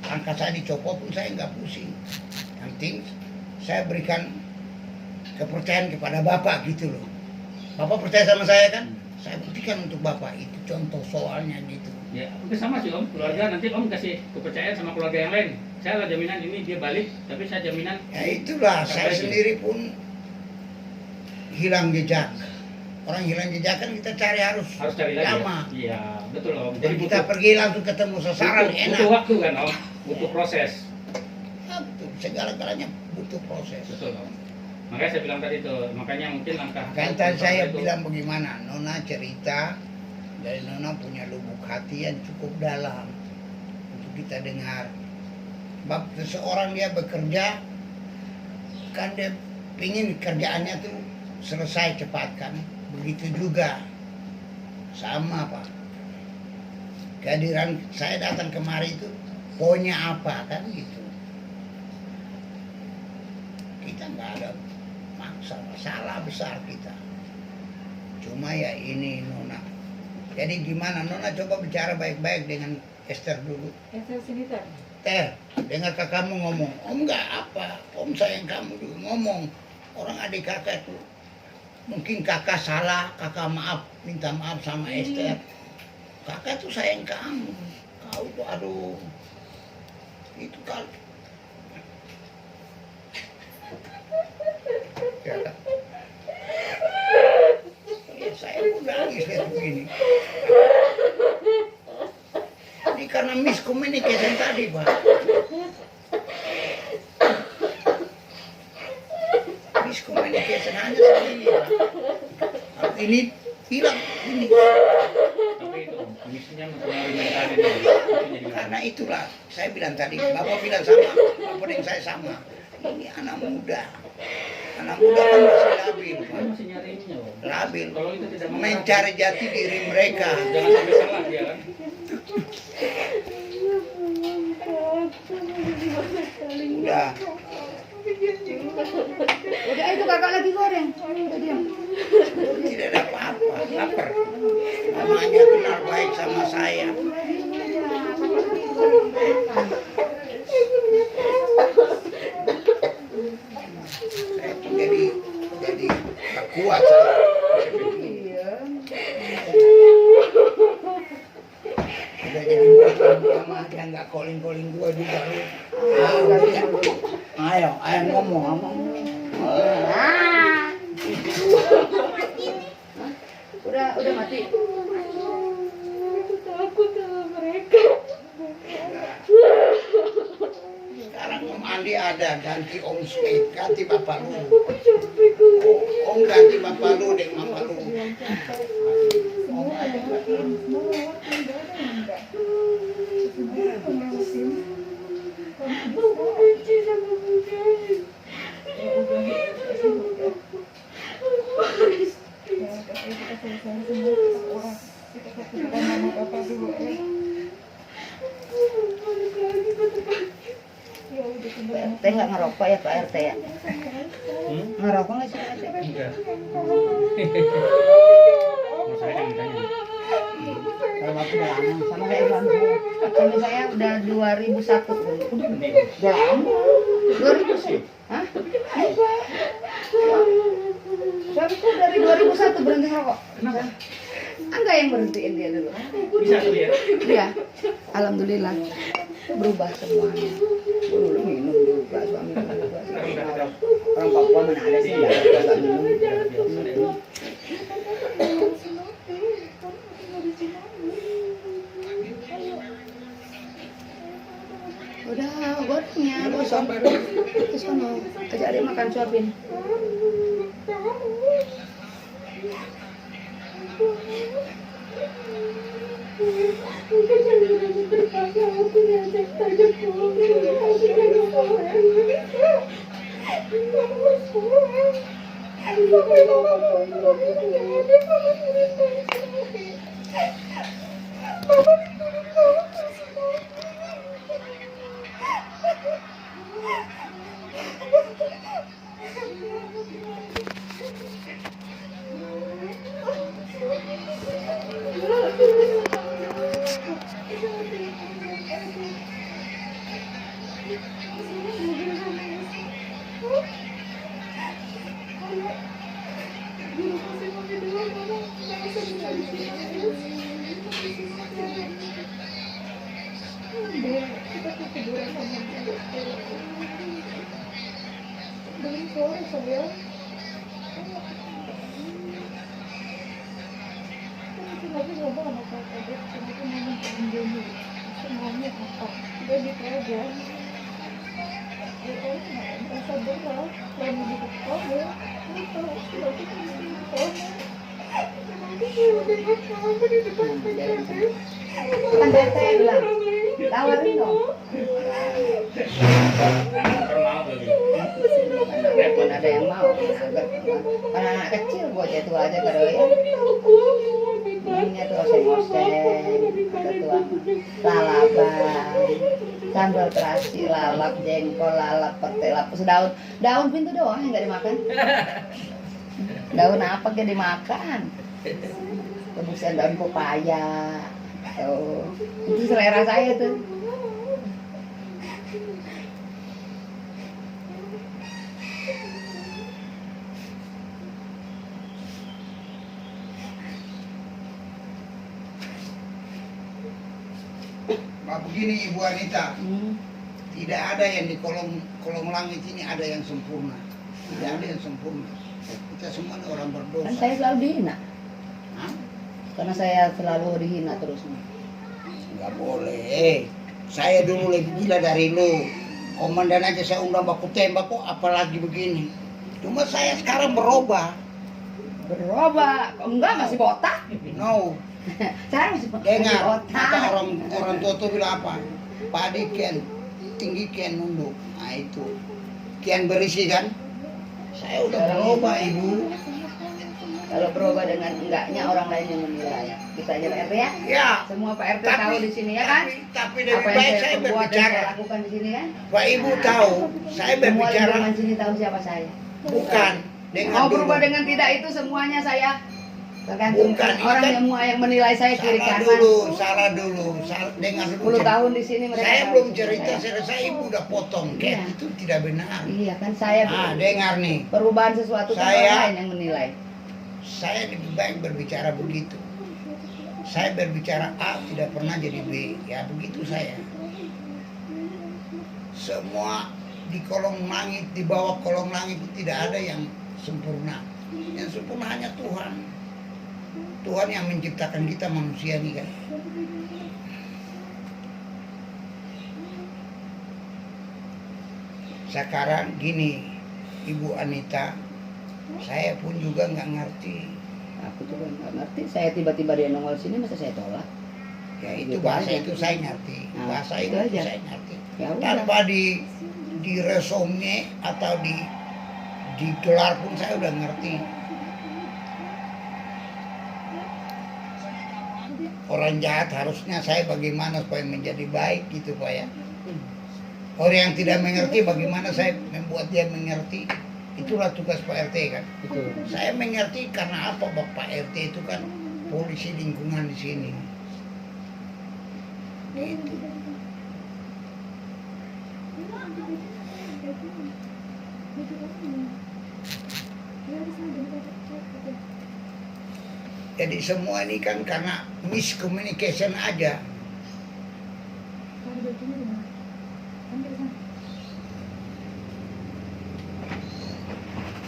S1: Langkah saya dicopot pun saya nggak pusing. Yang penting saya berikan kepercayaan kepada Bapak gitu loh. Bapak percaya sama saya kan? Saya buktikan untuk Bapak. Itu contoh soalnya gitu.
S8: Ya, mungkin sama sih Om, keluarga nanti Om kasih kepercayaan sama keluarga yang lain. Saya lah jaminan ini dia balik, tapi saya jaminan
S1: Ya itulah, saya
S8: Sampai
S1: sendiri pun hilang jejak. Orang hilang jejak kan kita cari harus
S8: cari lagi.
S1: lama.
S8: Ya. Iya, betul Om.
S1: Dan kita pergi langsung ketemu sasaran
S8: butuh,
S1: enak.
S8: butuh waktu kan Om, butuh proses.
S1: Ya, betul. Segala-galanya butuh proses.
S8: Betul Om. Makanya saya bilang tadi tuh, makanya mungkin langkah
S1: Kan tadi saya
S8: itu,
S1: bilang bagaimana, Nona cerita dari Nona punya lubuk hati yang cukup dalam untuk kita dengar. Sebab seseorang dia bekerja, kan dia pingin kerjaannya tuh selesai cepat kan. Begitu juga sama Pak. Kehadiran saya datang kemari itu poinnya apa kan gitu. Kita nggak ada masalah besar kita. Cuma ya ini Nona. Jadi gimana Nona coba bicara baik-baik dengan Esther dulu.
S9: Esther sini Ter.
S1: Ter, dengar kakakmu ngomong. Om nggak apa, Om sayang kamu dulu ngomong. Orang adik kakak tuh mungkin kakak salah, kakak maaf, minta maaf sama Esther. Kakak tuh sayang kamu. Kau tuh aduh. Itu kan. Ya, ya saya pun nangis lihat begini. Ini karena miscommunication tadi, Pak. Miscommunication hanya segini, Pak. Kalau ini hilang ini.
S8: tapi itu misinya mempengaruhi mental ini. Itu jadi
S1: Karena itulah saya bilang tadi, Bapak bilang sama, Bapak dengan saya sama. Ini anak muda. Anak muda kan masih labil,
S8: Dia
S1: Pak.
S8: masih nyariinnya Om.
S1: Labil.
S8: Kalau itu tidak
S1: Mencari jati diri mereka.
S8: jangan sampai salah dia kan.
S1: Udah.
S3: Udah itu kakak lagi goreng. Udah diam.
S1: Tidak ada apa-apa, lapar. Mamanya kenal baik sama saya. Saya tuh jadi gak kuat saya. Udah jadi buatan sama yang gak calling gua juga lu. Ayo ngomong sama.
S3: Udah mati.
S6: Aku takut sama mereka.
S1: Sekarang Om Andi ada, ganti Om Smith, ganti Bapak lu. Om ganti Bapak lu deh, Mama lu. Om ada.
S2: Aku benci sama Bunda.
S3: Pak RT nggak ngerokok ya Pak RT ya? Ngerokok nggak sih Pak RT?
S4: Enggak.
S8: Mau saya yang ditanya.
S3: Kalau aku udah lama sama kayak suami saya. Suami saya udah 2001. Udah lama. 2000 sih? Hah? Apa? Suamiku dari 2001 berhenti rokok.
S8: Kenapa?
S3: Enggak yang berhentiin dia dulu.
S8: Bisa tuh ya?
S3: Iya. Alhamdulillah berubah semuanya. Dulu minum juga suami juga. Orang Papua mana ada sih enggak minum. Udah, gorengnya, gosong. Ke sono, ajak dia makan suapin. Kan dari saya bilang, tawarin dong. Repot ada yang mau. Kan anak kecil buat itu aja kalau ya. Minumnya tuh oseng-oseng, ada tuang lalapan, sambal terasi, lalap, jengkol, lalap, pete, lapus, daun pintu doang yang nggak dimakan. Daun apa yang dimakan? Rebusan daun pepaya. Oh, itu selera saya tuh.
S1: Pak begini Ibu Anita, tidak ada yang di kolong langit ini ada yang sempurna. Tidak ada yang sempurna. Kita semua ini orang berdosa.
S3: Kan saya selalu dihina.
S1: Hah?
S3: Karena saya selalu dihina terus.
S1: Nggak boleh. Saya dulu lebih gila dari lu. Komandan aja saya undang baku tembak kok, apalagi begini. Cuma saya sekarang berubah.
S3: Berubah, kok enggak masih botak?
S1: No.
S3: Saya masih botak.
S1: Dengar, kata orang tua tuh bilang apa? Padi kian tinggi kian nunduk. Nah itu. Kian berisi kan? Saya udah berubah Ibu.
S3: Kalau berubah dengan enggaknya orang lain yang menilai. Kita aja Pak RT ya?
S1: Ya.
S3: Semua Pak RT tahu di sini ya kan?
S1: Tapi
S3: Apa
S1: lebih
S3: yang
S1: baik
S3: saya
S1: saya
S3: perbuat dan
S1: berbicara.
S3: saya lakukan di sini kan?
S1: Pak Ibu tahu, saya
S3: Semua
S1: berbicara
S3: lingkungan sini tahu siapa saya.
S1: bukan dengan
S3: Mau
S1: dulu.
S3: berubah dengan tidak itu semuanya saya tergantung
S1: Bukan, ini
S3: orang
S1: kan
S3: yang menilai saya kiri
S1: Salah
S3: kanan.
S1: dulu, dengar dulu.
S3: 10 tahun di sini mereka
S1: Saya
S3: tahu
S1: belum
S3: siapa
S1: cerita,
S3: saya.
S1: saya Ibu udah potong.
S3: Iya.
S1: Kan itu tidak benar.
S3: Iya kan saya
S1: Dengar nih.
S3: perubahan sesuatu kan
S1: Saya-
S3: orang lain yang menilai.
S1: Saya lebih baik berbicara begitu. Saya berbicara A tidak pernah jadi B. Ya begitu saya. Semua di kolong langit, di bawah kolong langit itu tidak ada yang sempurna. Yang sempurna hanya Tuhan. Tuhan yang menciptakan kita manusia ini kan. sekarang gini, Ibu Anita, saya pun juga nggak ngerti.
S3: Aku juga nggak ngerti. Saya tiba-tiba dia nongol sini, masa saya tolak?
S1: Ya itu
S3: Gitu
S1: bahasa
S3: aja.
S1: itu saya ngerti.
S3: Nah,
S1: Bahasa
S3: itu
S1: itu
S3: aja.
S1: saya ngerti.
S3: Ya udah.
S1: Tanpa di resume atau digelar pun saya udah ngerti. Orang jahat harusnya saya bagaimana supaya menjadi baik gitu Pak ya. Orang yang tidak mengerti bagaimana saya membuat dia mengerti. Itulah tugas Pak RT kan.
S4: Betul.
S1: Saya mengerti karena apa Bapak RT itu kan polisi lingkungan di sini. Gitu. Jadi semua ini kan karena miscommunication aja.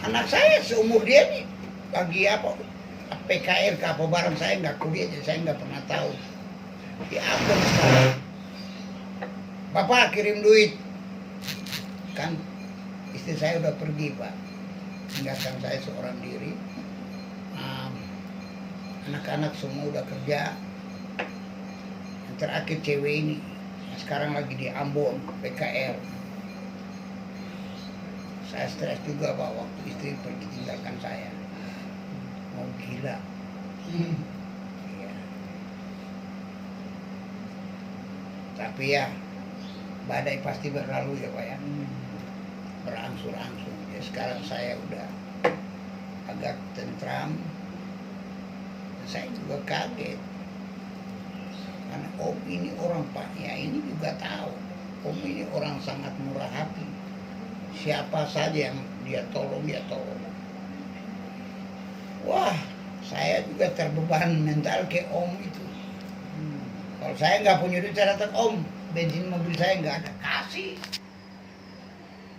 S1: Anak saya seumur dia nih lagi apa PKR ke apa bareng, saya nggak kuliah jadi saya nggak pernah tahu. Di akun sekarang, Bapak kirim duit, kan istri saya udah pergi Pak, tinggalkan saya seorang diri. Anak-anak semua udah kerja. Yang terakhir cewek ini, yang sekarang lagi di Ambon PKR. Saya stres juga Pak waktu istri pergi tinggalkan saya. Mau gila. Iya. Tapi ya badai pasti berlalu ya Pak ya. Berangsur-angsur. Ya sekarang saya udah agak tentram. Saya juga kaget. Karena Om ini orang Pak ya ini juga tahu. Om ini orang sangat murah hati. Siapa saja yang dia tolong, dia tolong. Wah, saya juga terbeban mental ke Om itu. Kalau saya nggak punya duit, saya datang Om, bensin mobil saya nggak ada, kasih.